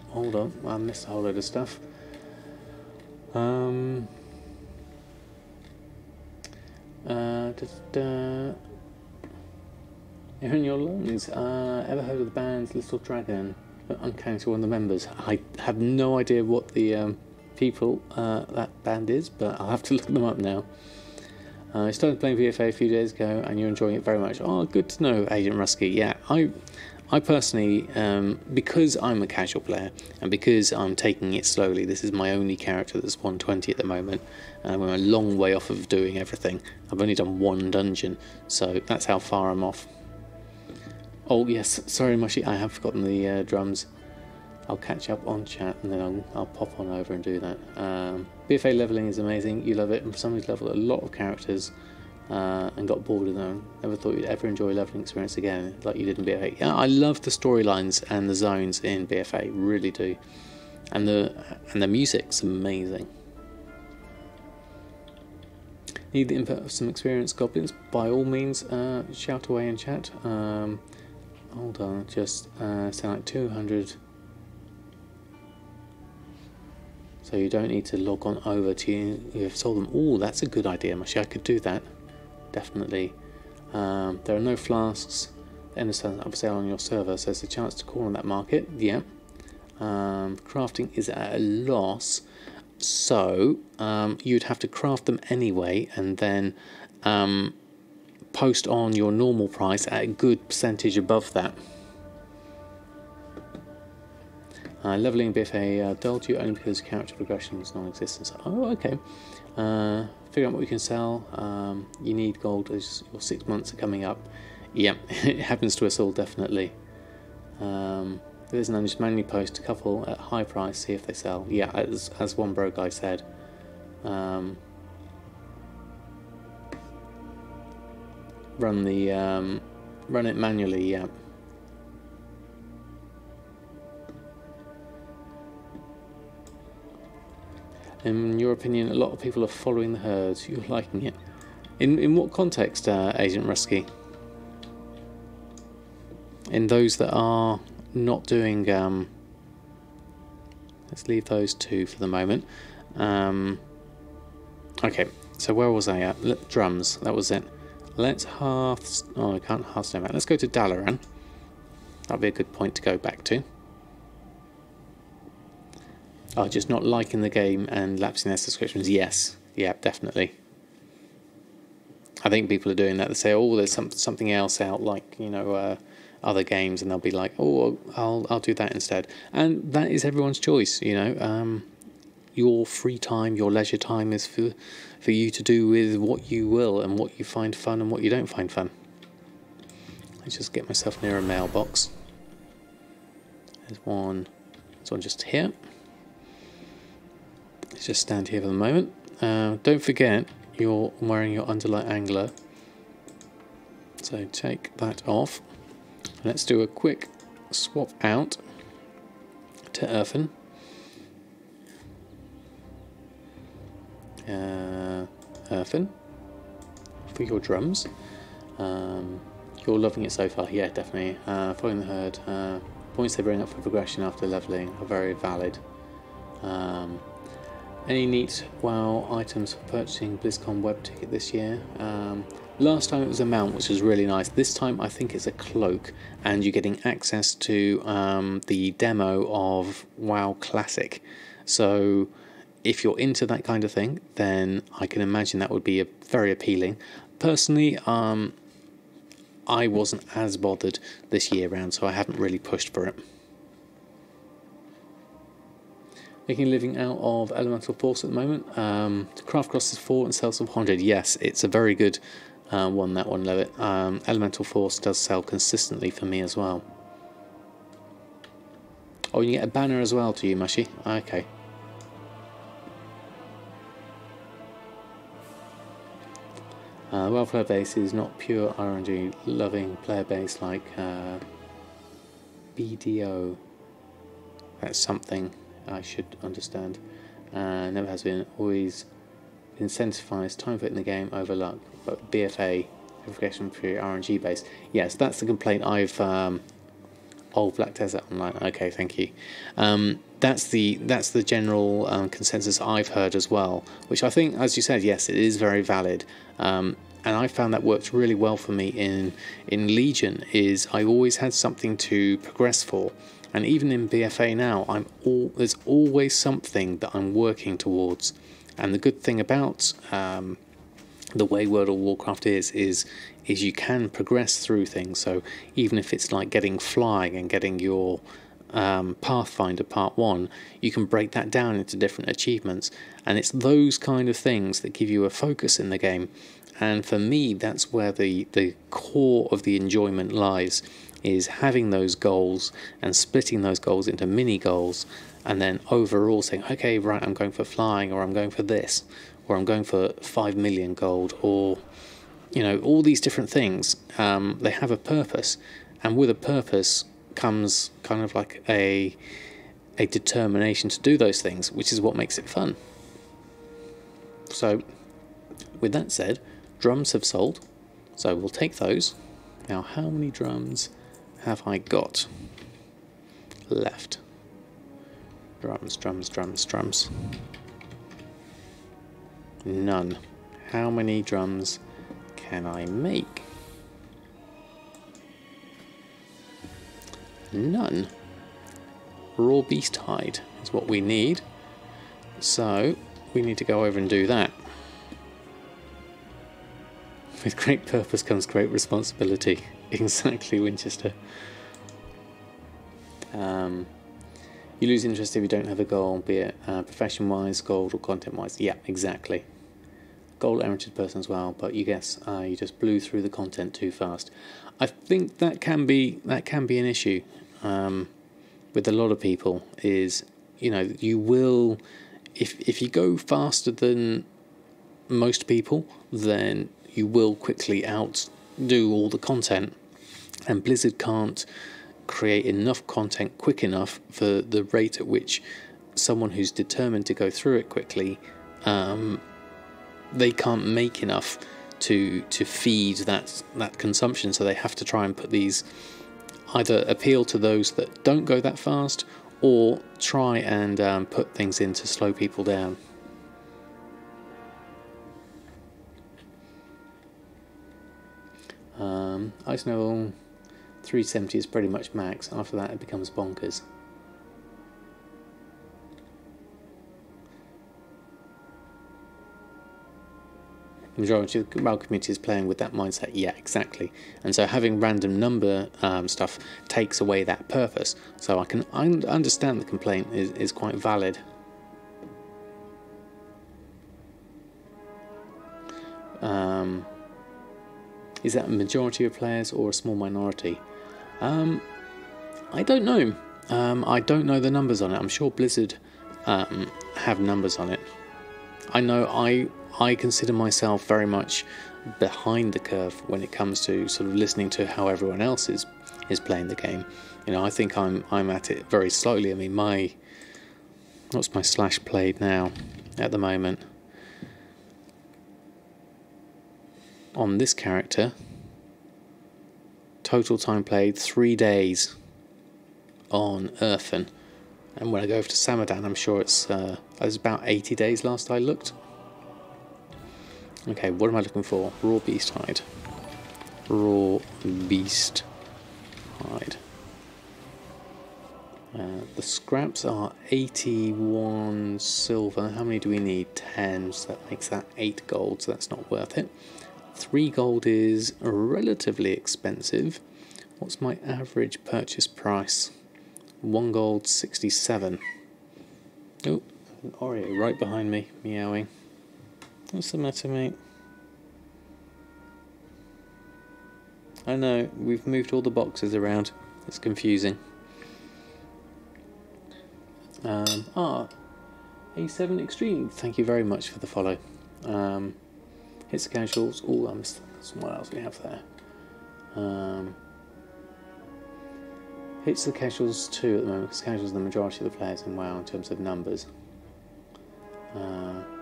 Hold on, I missed a whole load of stuff. You're in your lungs. Ever heard of the band Little Dragon? Uncanny to one of the members. I have no idea what the people that band is, but I'll have to look them up now. I started playing BfA a few days ago, and you're enjoying it very much. Oh, good to know, Agent Rusky. Yeah, I personally, because I'm a casual player, and because I'm taking it slowly, this is my only character that's 120 at the moment, and I'm a long way off of doing everything. I've only done one dungeon, so that's how far I'm off. Oh yes, sorry Mushy, I have forgotten the drums. I'll catch up on chat and then I'll pop on over and do that. BfA levelling is amazing, you love it, and for somebody who's leveled a lot of characters and got bored of them, never thought you'd ever enjoy a levelling experience again like you did in BfA. Yeah, I love the storylines and the zones in BfA, really do. And the music's amazing. Need the input of some experienced goblins? By all means, shout away in chat. Hold on, just sound like 200. So you don't need to log on over to you've told them. Oh, that's a good idea, Mushy. I could do that, definitely. There are no flasks. The end of sale on your server, so there's a chance to call on that market. Yeah. Crafting is at a loss, so you'd have to craft them anyway, and then post on your normal price at a good percentage above that. Leveling BfA dulled you only because character progression was non-existent. Oh, okay. Figure out what you can sell. You need gold as your 6 months are coming up. Yep, it happens to us all, definitely. There is an just manually post a couple at high price, see if they sell. Yeah, as one bro guy said. Run it manually, yeah. In your opinion, a lot of people are following the herds. You're liking it. In what context, Agent Rusky? In those that are not doing... let's leave those two for the moment. Okay, so where was I at? Drums, that was it. Let's hearth... Oh, I can't hearthstone back. Let's go to Dalaran. That'd be a good point to go back to. Oh, just not liking the game and lapsing their subscriptions. Yes, yeah, definitely. I think people are doing that. They say, "Oh, there's something else out, like other games," and they'll be like, "Oh, I'll do that instead." And that is everyone's choice, Your free time, your leisure time is for you to do with what you will and what you find fun and what you don't find fun. Let's just get myself near a mailbox. There's one just here. Let's just stand here for the moment. Don't forget you're wearing your underlight angler, so take that off. Let's do a quick swap out to Erfen. Erfen, for your drums. You're loving it so far, yeah, definitely. Following the herd. Points they bring up for progression after leveling are very valid. Any neat WoW items for purchasing BlizzCon web ticket this year? Last time it was a mount, which was really nice. This time I think it's a cloak, and you're getting access to the demo of WoW Classic. So if you're into that kind of thing, then I can imagine that would be very appealing. Personally, I wasn't as bothered this year round, so I haven't really pushed for it. Making a living out of Elemental Force at the moment. To craft crosses 4 and sell some 100. Yes, it's a very good one, that one, love it. Elemental Force does sell consistently for me as well. Oh, you get a banner as well, do you, Mushy? Okay. Welfare base is not pure RNG loving player base like BDO. That's something I should understand. Never has been. Always incentivized time put in the game over luck. But BfA, verification for RNG base. Yes, that's the complaint I've. Oh, Black Desert Online. Okay, thank you. That's the general consensus I've heard as well, which I think, as you said, yes, it is very valid. And I found that worked really well for me in Legion. Is I always had something to progress for, and even in BfA now, there's always something that I'm working towards. And the good thing about the way World of Warcraft is you can progress through things. So even if it's like getting flying and getting your Pathfinder Part 1, you can break that down into different achievements, and it's those kind of things that give you a focus in the game. And for me, that's where the core of the enjoyment lies, is having those goals and splitting those goals into mini goals, and then overall saying, okay, right, I'm going for flying, or I'm going for this, or I'm going for 5 million gold, or, you know, all these different things. They have a purpose, and with a purpose comes kind of like a determination to do those things, which is what makes it fun. So with that said, drums have sold, so we'll take those. Now, how many drums have I got left? Drums, drums, drums, drums. None. How many drums can I make? None. Raw beast hide is what we need, so we need to go over and do that. With great purpose comes great responsibility. Exactly, Winchester. You lose interest if you don't have a goal, be it profession-wise, gold, or content-wise. Yeah, exactly. Goal-oriented person as well, but you guess you just blew through the content too fast. I think that can be an issue with a lot of people. Is, you know, you will, if you go faster than most people, then you will quickly outdo all the content, and Blizzard can't create enough content quick enough for the rate at which someone who's determined to go through it quickly, they can't make enough to feed that consumption. So they have to try and put these, either appeal to those that don't go that fast, or try and put things in to slow people down. Ice level 370 is pretty much max. After that it becomes bonkers. The majority of the WoW community is playing with that mindset. Yeah, exactly. And so having random number stuff takes away that purpose. So I understand the complaint is quite valid. Is that a majority of players or a small minority? I don't know. I don't know the numbers on it. I'm sure Blizzard have numbers on it. I know I consider myself very much behind the curve when it comes to sort of listening to how everyone else is playing the game. You know, I think I'm at it very slowly. I mean, what's my slash played now at the moment? On this character, total time played 3 days on Erfen, and when I go over to Samadan, I'm sure it was about 80 days last I looked. Okay, what am I looking for? Raw beast hide. Raw beast hide. The scraps are 81 silver. How many do we need? 10, so that makes that 8 gold, so that's not worth it. 3 gold is relatively expensive. What's my average purchase price? 1 gold, 67. Oh, an Oreo right behind me, meowing. What's the matter, mate? I know, we've moved all the boxes around. It's confusing. A7 Extreme, thank you very much for the follow. Hits the casuals. Oh, I missed what else we have there. Hits the casuals too at the moment, because casuals are the majority of the players in WoW in terms of numbers.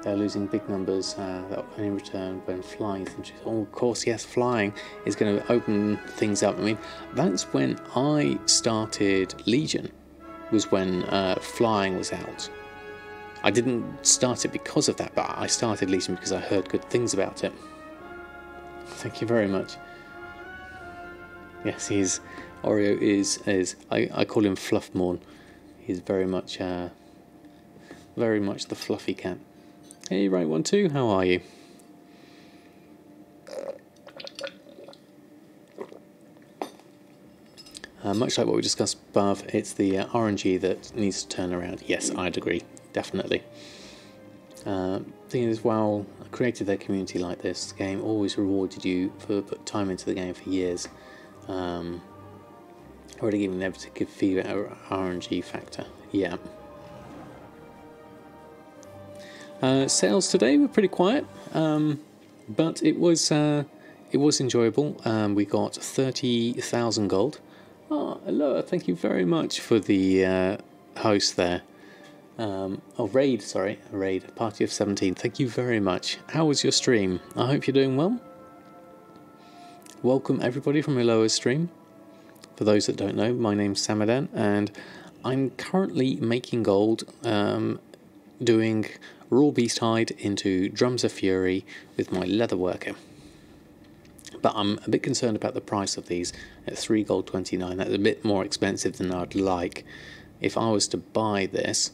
They're losing big numbers that only return when flying. Oh, of course, yes, flying is going to open things up. I mean, that's when I started Legion, was when flying was out. I didn't start it because of that, but I started Legion because I heard good things about it. Thank you very much. Yes, Oreo is I call him Fluffmorn. He's very much the fluffy cat. Hey, right one too. How are you? Much like what we discussed above, it's the RNG that needs to turn around. Yes, I'd agree, definitely. Thing is, while I created their community like this, the game always rewarded you for putting time into the game for years. Already giving them to give feedback RNG factor. Yeah. Sales today were pretty quiet, but it was enjoyable. We got 30,000 gold. Oh, hello! Thank you very much for the host there. Raid, sorry, raid party of 17. Thank you very much. How was your stream? I hope you're doing well. Welcome everybody from Eloa's stream. For those that don't know, my name's Samadan, and I'm currently making gold, doing raw beast hide into drums of fury with my leather worker. But I'm a bit concerned about the price of these at 3 gold 29. That's a bit more expensive than I'd like. If I was to buy this,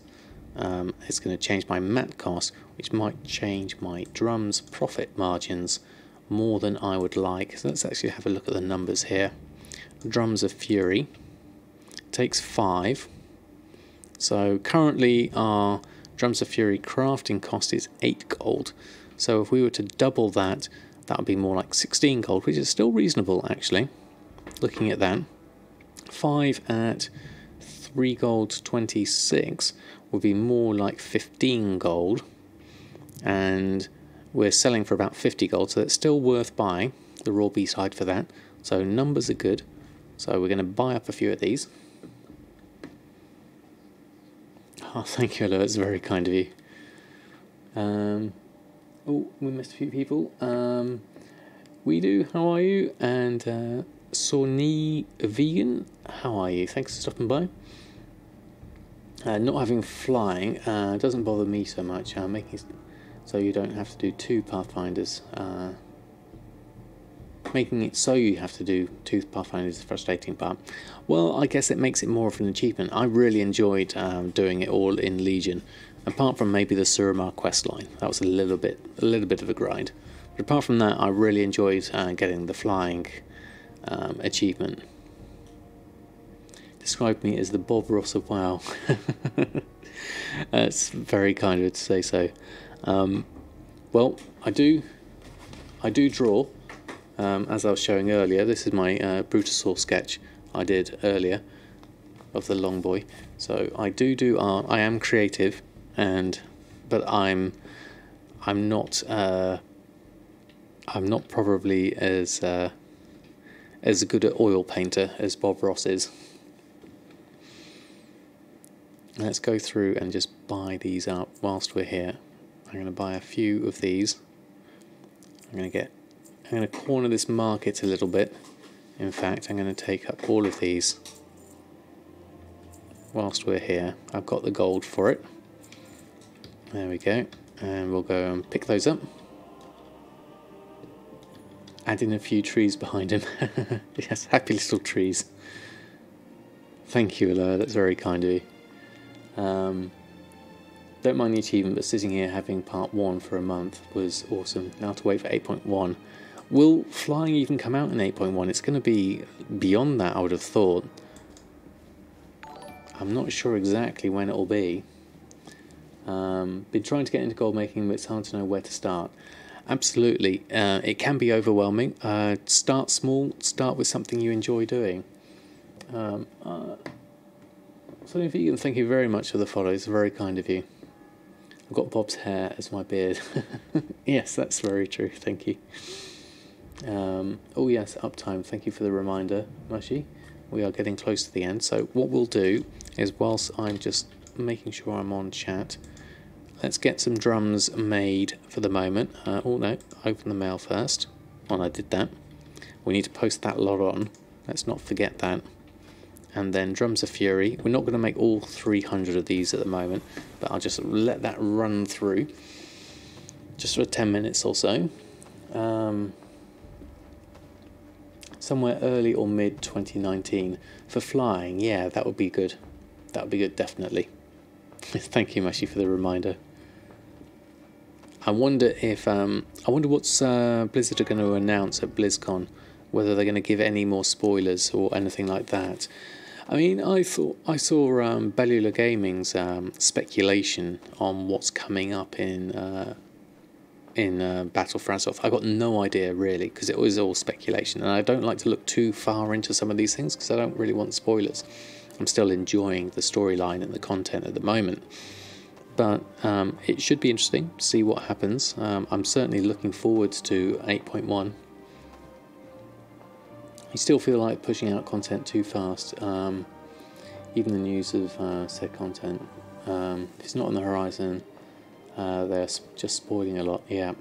it's going to change my mat cost, which might change my drums profit margins more than I would like. So let's actually have a look at the numbers here. Drums of Fury takes 5. So currently our Drums of Fury crafting cost is 8 gold. So if we were to double that, that would be more like 16 gold, which is still reasonable actually. Looking at that, 5 at 3 gold 26 would be more like 15 gold, and we're selling for about 50 gold, so that's still worth buying the raw beast hide for that. So numbers are good. So we're going to buy up a few of these. Oh, thank you, hello, that's very kind of you. Oh, we missed a few people. We do, how are you? And Sony Vegan, how are you? Thanks for stopping by. Not having flying doesn't bother me so much. Making so you don't have to do 2 Pathfinders. Making it so you have to do 2 Pathfinders is the frustrating part. Well, I guess it makes it more of an achievement. I really enjoyed doing it all in Legion. Apart from maybe the Suramar questline, that was a little bit of a grind. But apart from that, I really enjoyed getting the flying achievement. Describe me as the Bob Ross of WoW. That's very kind of it to say so. Well, I do draw. As I was showing earlier, this is my Brutosaur sketch I did earlier of the long boy. So I do art. I am creative. But I'm not probably as good at oil painter as Bob Ross is. Let's go through and just buy these up whilst we're here. I'm going to buy a few of these. I'm going to corner this market a little bit. In fact, I'm going to take up all of these whilst we're here. I've got the gold for it. There we go, and we'll go and pick those up. Add in a few trees behind him. Yes, happy little trees. Thank you, Aloha, that's very kind of you. Don't mind the achievement, but sitting here having part 1 for a month was awesome. Now to wait for 8.1. Will flying even come out in 8.1? It's going to be beyond that, I would have thought. I'm not sure exactly when it will be. Been trying to get into gold making, but it's hard to know where to start. Absolutely, it can be overwhelming. Start small, start with something you enjoy doing. So Vegan, thank you very much for the follow, it's very kind of you. I've got Bob's hair as my beard. Yes, that's very true, thank you. Oh yes, uptime, thank you for the reminder, Mushy. We are getting close to the end, so what we'll do is, whilst I'm just making sure I'm on chat, let's get some drums made for the moment. Oh no, open the mail first. Oh, I did that. We need to post that lot on, let's not forget that. And then Drums of Fury. We're not going to make all 300 of these at the moment, but I'll just let that run through just for 10 minutes or so. Somewhere early or mid 2019 for flying. Yeah, that would be good. That would be good, definitely. Thank you, Mushy, for the reminder. I wonder if I wonder what's Blizzard are going to announce at BlizzCon. Whether they're going to give any more spoilers or anything like that. I mean, I saw Bellular Gaming's speculation on what's coming up in Battle for Azeroth. I got no idea really, because it was all speculation, and I don't like to look too far into some of these things because I don't really want spoilers. I'm still enjoying the storyline and the content at the moment, but it should be interesting to see what happens. I'm certainly looking forward to 8.1. I still feel like pushing out content too fast. Even the news of said content, if it's not on the horizon, they're just spoiling a lot. Yeah,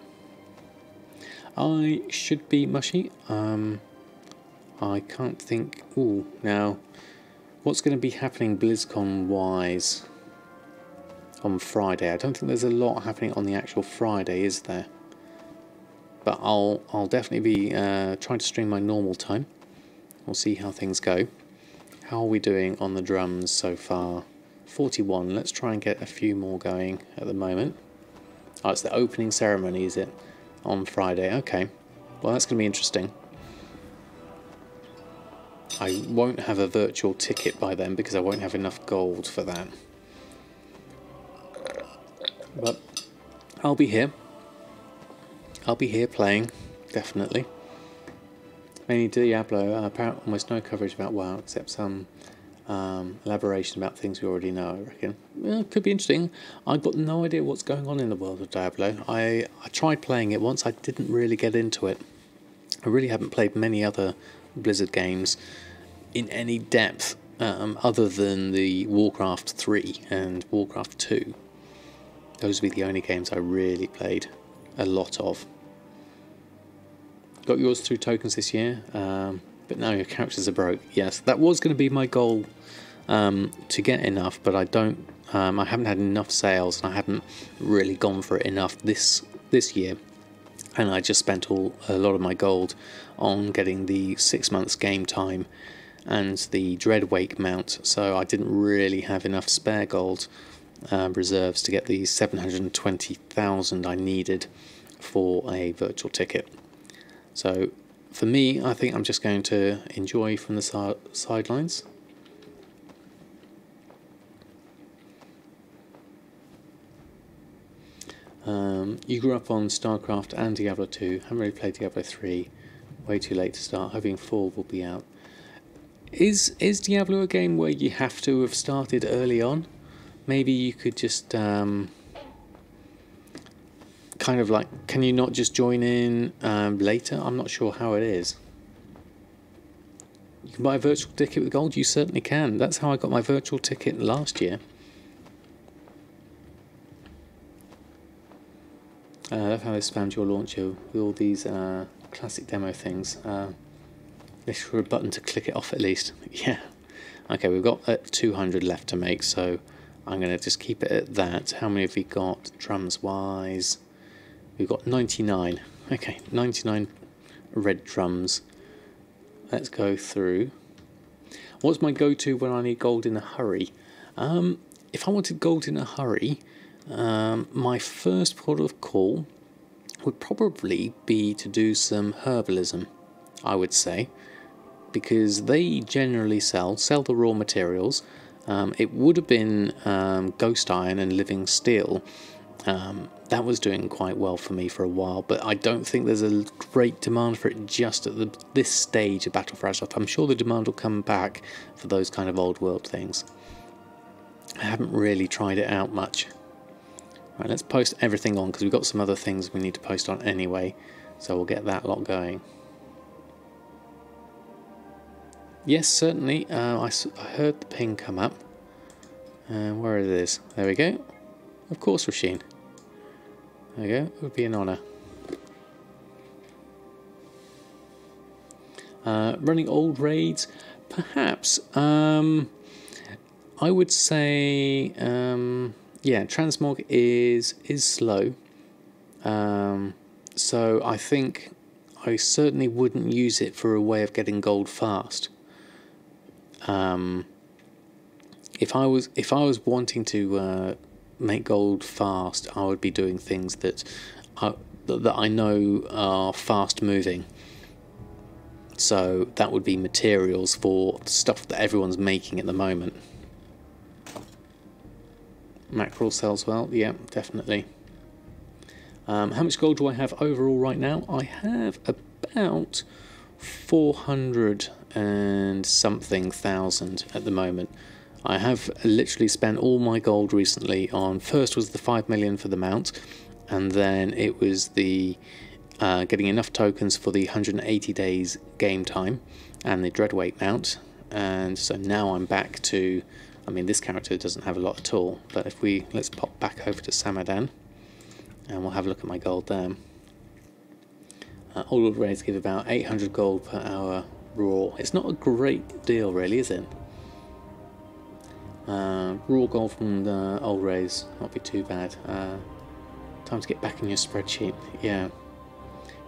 I should be Mushy. I can't think. Ooh, now what's going to be happening BlizzCon wise on Friday? I don't think there's a lot happening on the actual Friday, is there? But I'll definitely be trying to stream my normal time. We'll see how things go. How are we doing on the drums so far? 41. Let's try and get a few more going at the moment. Oh, it's the opening ceremony, is it? On Friday. Okay. Well, that's going to be interesting. I won't have a virtual ticket by then because I won't have enough gold for that. But I'll be here. I'll be here playing, definitely. Mainly Diablo, apparently almost no coverage about WoW, except some elaboration about things we already know, I reckon. Yeah, it could be interesting. I've got no idea what's going on in the world of Diablo. I tried playing it once, I didn't really get into it. I really haven't played many other Blizzard games in any depth, other than the Warcraft 3 and Warcraft 2. Those would be the only games I really played a lot of. Got yours through tokens this year, but now your characters are broke. Yes, that was going to be my goal, to get enough, but I don't. I haven't had enough sales, and I haven't really gone for it enough this year. And I just spent a lot of my gold on getting the 6 months game time and the Dreadwake mount, so I didn't really have enough spare gold reserves to get the 720,000 I needed for a virtual ticket. So for me, I think I'm just going to enjoy from the sidelines. You grew up on StarCraft and Diablo 2, haven't really played Diablo 3, way too late to start, hoping 4 will be out. Is Diablo a game where you have to have started early on? Maybe you could just kind of like, can you not just join in later? I'm not sure how it is. You can buy a virtual ticket with gold? You certainly can. That's how I got my virtual ticket last year. I love how they spammed your launcher with all these classic demo things. This for a button to click it off at least. Yeah. Okay, we've got 200 left to make, so I'm going to just keep it at that. How many have we got drums wise? We've got 99. Okay, 99 red drums. Let's go through. What's my go-to when I need gold in a hurry? If I wanted gold in a hurry, my first port of call would probably be to do some herbalism, I would say, because they generally sell the raw materials, It would have been Ghost Iron and Living Steel. That was doing quite well for me for a while, but I don't think there's a great demand for it just at this stage of Battle for Azeroth. I'm sure the demand will come back for those kind of old world things. I haven't really tried it out much. Right, let's post everything on because we've got some other things we need to post on anyway, so we'll get that lot going. Yes, certainly. I heard the ping come up. Where it is? There we go. Of course, Rasheen. There we go. It would be an honour. Running old raids, perhaps. I would say, yeah, transmog is slow. So I think I certainly wouldn't use it for a way of getting gold fast. If I was wanting to make gold fast, I would be doing things that I know are fast moving. So that would be materials for stuff that everyone's making at the moment. Mackerel sells well, yeah, definitely. How much gold do I have overall right now? I have about 400 and something thousand at the moment. I have literally spent all my gold recently on, first was the 5 million for the mount, and then it was the getting enough tokens for the 180 days game time and the Dreadweight mount. And so now I'm back to, I mean, this character doesn't have a lot at all, but if we, let's pop back over to Samadan and we'll have a look at my gold there. All of raids give about 800 gold per hour raw. It's not a great deal really, is it? Raw gold from the old raids, not be too bad. Time to get back in your spreadsheet. Yeah,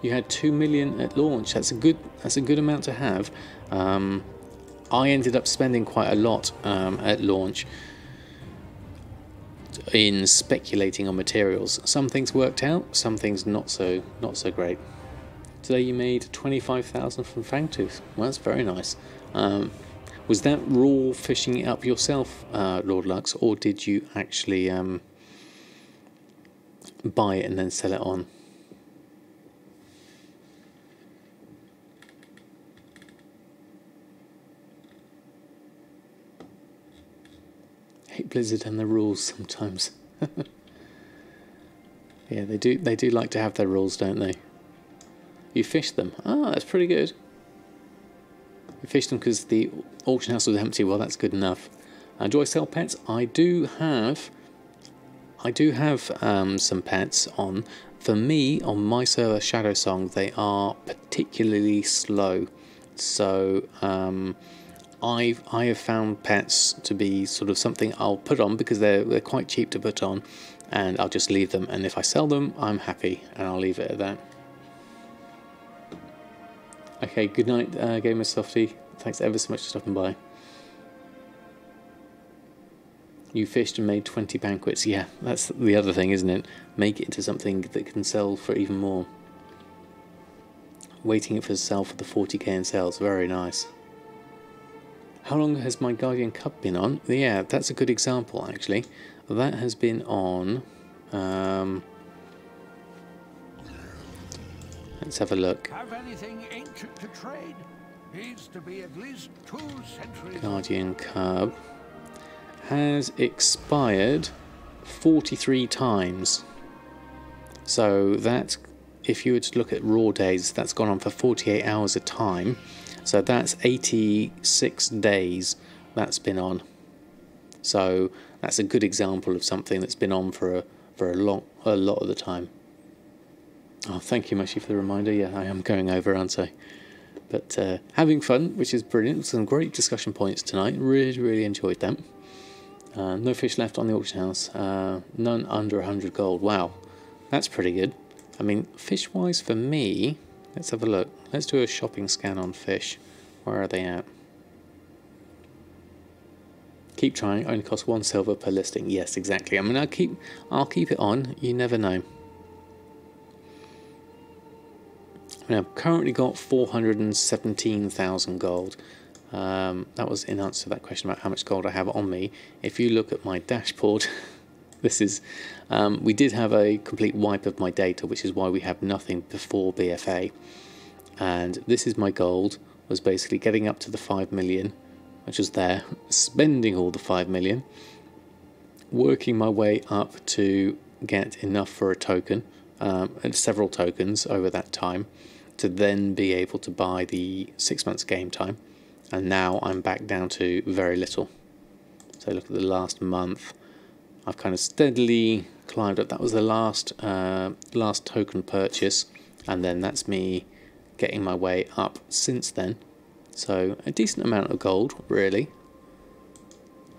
you had 2 million at launch. That's a good amount to have. I ended up spending quite a lot at launch in speculating on materials. Some things worked out, some things not so great. Today you made 25,000 from Fangtooth. Well, that's very nice. Was that raw fishing it up yourself, Lord Lux, or did you actually buy it and then sell it on? Hate Blizzard and the rules sometimes. Yeah, they do like to have their rules, don't they? You fished them. Ah, that's pretty good. You fished them because the auction house was empty. Well, that's good enough. Do I sell pets? I do have some pets on. For me, on my server Shadow Song, they are particularly slow. So I have found pets to be sort of something I'll put on because they're quite cheap to put on, and I'll just leave them. And if I sell them, I'm happy, and I'll leave it at that. Okay, good night, Gamer Softy. Thanks ever so much for stopping by. You fished and made 20 banquets. Yeah, that's the other thing, isn't it? Make it into something that can sell for even more. Waiting it for sale for the 40k in sales. Very nice. How long has my Guardian Cup been on? Yeah, that's a good example, actually. That has been on... let's have a look. Have anything ancient to trade? Needs to be at least 2 centuries. Guardian Cub has expired 43 times. So that, if you were to look at raw days, that's gone on for 48 hours a time. So that's 86 days that's been on. So that's a good example of something that's been on for a lot of the time. Oh, thank you, Mushy, for the reminder. Yeah, I am going over, aren't I? But having fun, which is brilliant. Some great discussion points tonight. Really, really enjoyed them. No fish left on the auction house. None under 100 gold. Wow, that's pretty good. I mean, fish-wise for me, let's have a look. Let's do a shopping scan on fish. Where are they at? Keep trying. Only costs 1 silver per listing. Yes, exactly. I mean, I'll keep it on. You never know. Now, I've currently got 417,000 gold. That was in answer to that question about how much gold I have on me. If you look at my dashboard, this is we did have a complete wipe of my data, which is why we have nothing before BfA. And this is my gold, was basically getting up to the 5 million, which was there, spending all the 5 million, working my way up to get enough for a token, and several tokens over that time, to then be able to buy the 6 months game time. And now I'm back down to very little. So look at the last month, I've kind of steadily climbed up. That was the last token purchase, and then that's me getting my way up since then. So a decent amount of gold, really.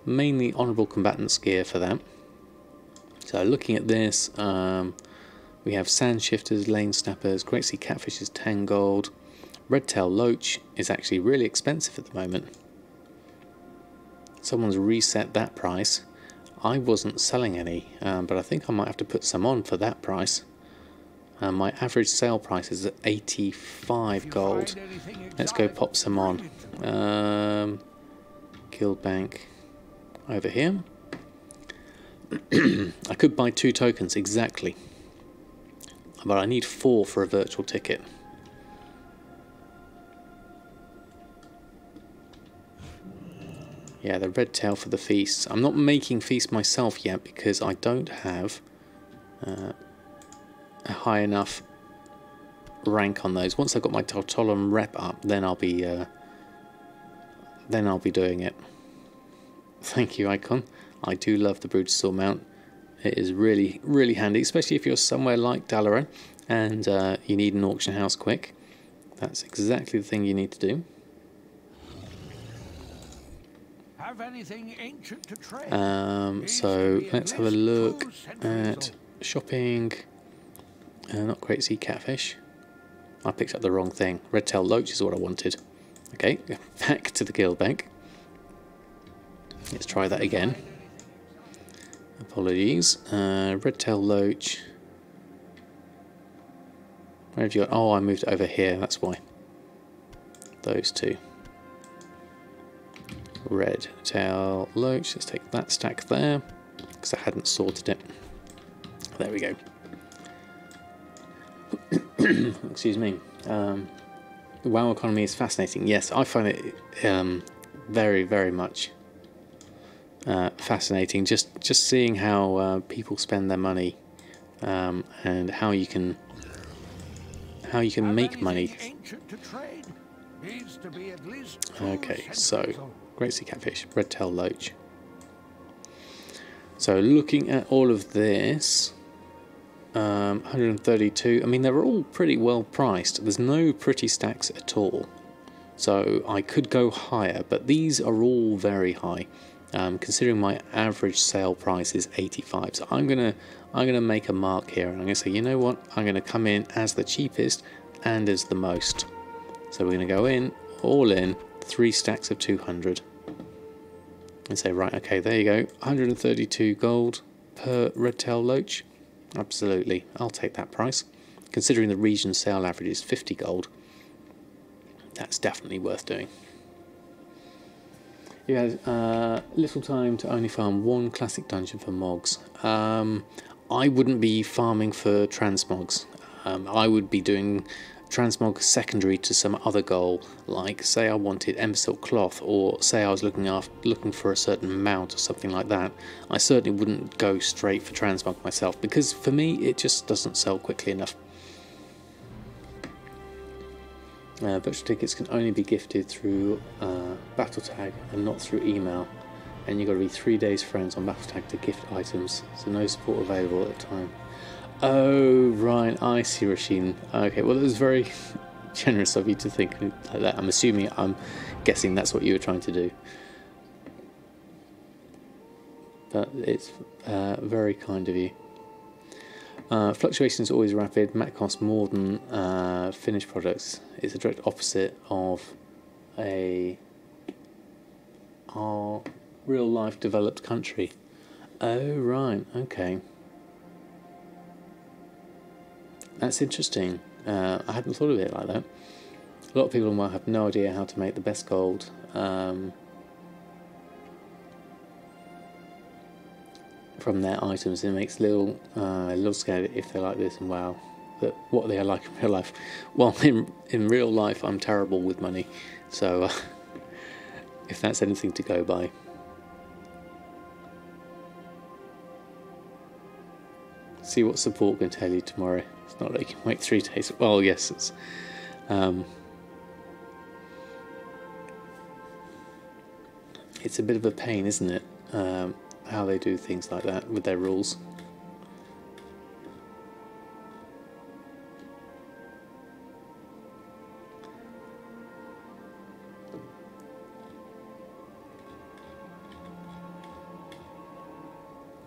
Mainly honourable combatants gear for that. So looking at this, we have sand shifters, lane snappers, great sea catfish is 10 gold. Redtail loach is actually really expensive at the moment. Someone's reset that price. I wasn't selling any, but I think I might have to put some on for that price. My average sale price is at 85 gold. Let's go pop some on. Guild bank over here. I could buy 2 tokens exactly, but I need 4 for a virtual ticket. Yeah, the red tail for the feasts. I'm not making feast myself yet because I don't have a high enough rank on those. Once I've got my Tortollan rep up, then I'll be doing it. Thank you, Icon. I do love the Brutosaur mount. It is really, really handy, especially if you're somewhere like Dalaran and you need an auction house quick. That's exactly the thing you need to do. Have anything ancient to trade? So let's have a look at shopping. Not great sea catfish. I picked up the wrong thing. Redtail loach is what I wanted. Okay, back to the guild bank. Let's try that again. Apologies. Redtail loach. Where have you got? Oh, I moved it over here. That's why. Those two. Red tail loach. Let's take that stack there because I hadn't sorted it. There we go. Excuse me. The WoW economy is fascinating. Yes, I find it very, very much fascinating. Just seeing how people spend their money and how you can make money. Okay, so great sea catfish, red tail loach. So looking at all of this, 132. I mean, they're all pretty well priced. There's no pretty stacks at all. So I could go higher, but these are all very high. Considering my average sale price is 85, so I'm gonna make a mark here, and I'm gonna say, you know what? I'm gonna come in as the cheapest and as the most. So we're gonna go in, all in, 3 stacks of 200, and say, right, okay, there you go, 132 gold per redtail loach. Absolutely, I'll take that price. Considering the region sale average is 50 gold, that's definitely worth doing. You had little time to only farm 1 classic dungeon for Mogs. I wouldn't be farming for transmogs. I would be doing transmog secondary to some other goal, like say I wanted Embersilk cloth, or say I was looking for a certain mount or something like that. I certainly wouldn't go straight for transmog myself, because for me it just doesn't sell quickly enough. Virtual tickets can only be gifted through battle tag and not through email, and you've got to be 3 days friends on battle tag to gift items, so no support available at the time. Oh right, I see, Rasheen. Okay, well it was very generous of you to think like that. I'm guessing that's what you were trying to do, but it's very kind of you. Fluctuation is always rapid. Mat costs more than finished products. It's a direct opposite of our real life developed country. Oh right, okay. That's interesting. I hadn't thought of it like that. A lot of people will have no idea how to make the best gold. From their items. It makes little scared if they're like this, and wow, but what they are like in real life. Well, in real life, I'm terrible with money, so if that's anything to go by. See what support can tell you tomorrow. It's not like you can wait 3 days. Well, yes, it's a bit of a pain, isn't it? How they do things like that with their rules.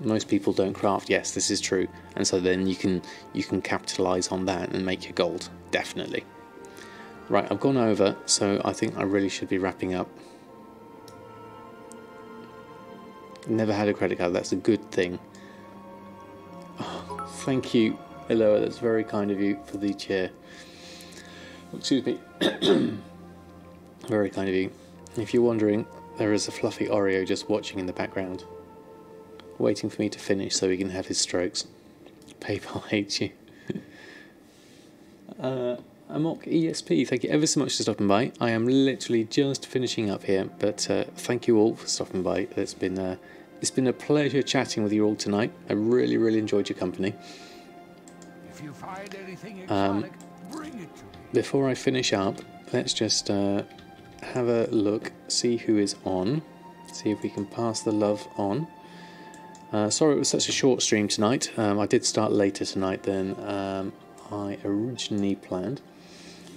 Most people don't craft. Yes, this is true, and so then you can capitalize on that and make your gold, definitely. Right, I've gone over, so I think I really should be wrapping up. Never had a credit card, that's a good thing. Oh, thank you, Eloa, that's very kind of you for the chair. Excuse me. Very kind of you. If you're wondering, there is a fluffy Oreo just watching in the background, waiting for me to finish so he can have his strokes. PayPal hates you. Amok ESP, thank you ever so much for stopping by. I am literally just finishing up here, but thank you all for stopping by. It's been a pleasure chatting with you all tonight. I really, really enjoyed your company. If you find anything exotic, bring it to me. Before I finish up, let's just have a look, see who is on, see if we can pass the love on. Sorry it was such a short stream tonight. I did start later tonight than I originally planned.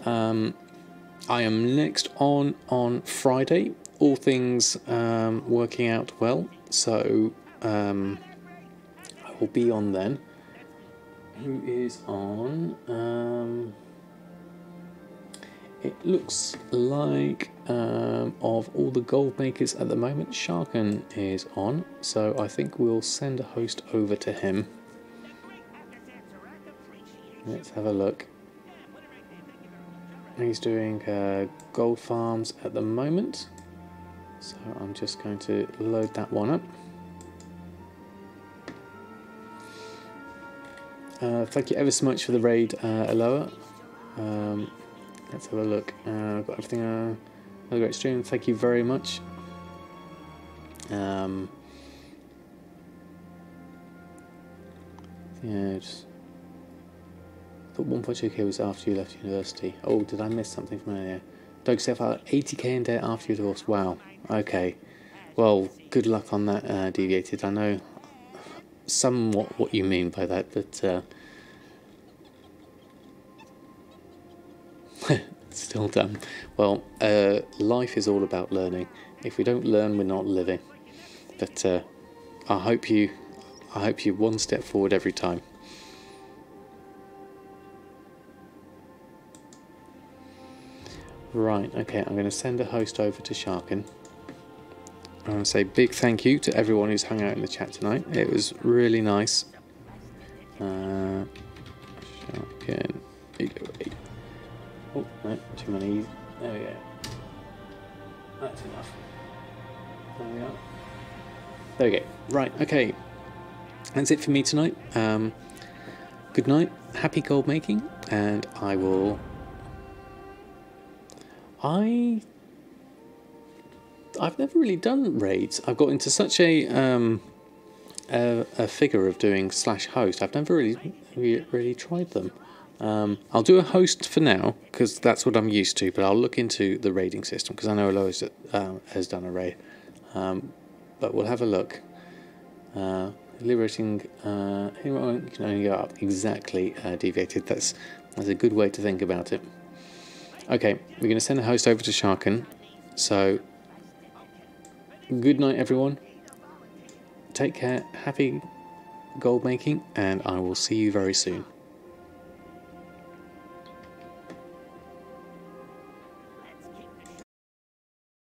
I am next on Friday, all things working out well, so I will be on then. Who is on? It looks like of all the gold makers at the moment, Sharkan is on, so I think we'll send a host over to him. Let's have a look. He's doing gold farms at the moment, so I'm just going to load that one up. Thank you ever so much for the raid, Eloa. Let's have a look. I've got everything. Another great stream. Thank you very much. Yeah, just thought 1.2k was after you left university. Oh, did I miss something from earlier? Doug said 80k in debt after your divorce. Wow. Okay. Well, good luck on that, Deviated. I know somewhat what you mean by that, but still dumb. Well, life is all about learning. If we don't learn, we're not living. But I hope you one step forward every time. Right, okay, I'm going to send a host over to Sharkan. I want to say big thank you to everyone who's hung out in the chat tonight. It was really nice. Sharkan. Oh, no, too many. There we go. That's enough. There we are. There we go. Right, okay. That's it for me tonight. Good night. Happy gold making. And I will... I've never really done raids. I've got into such a figure of doing /host. I've never really tried them. I'll do a host for now because that's what I'm used to. But I'll look into the raiding system because I know Lois has done a raid. But we'll have a look. Liberating. You can only go up exactly deviated. That's a good way to think about it. Okay, we're going to send a host over to Sharkan. So, good night, everyone. Take care. Happy gold making, and I will see you very soon.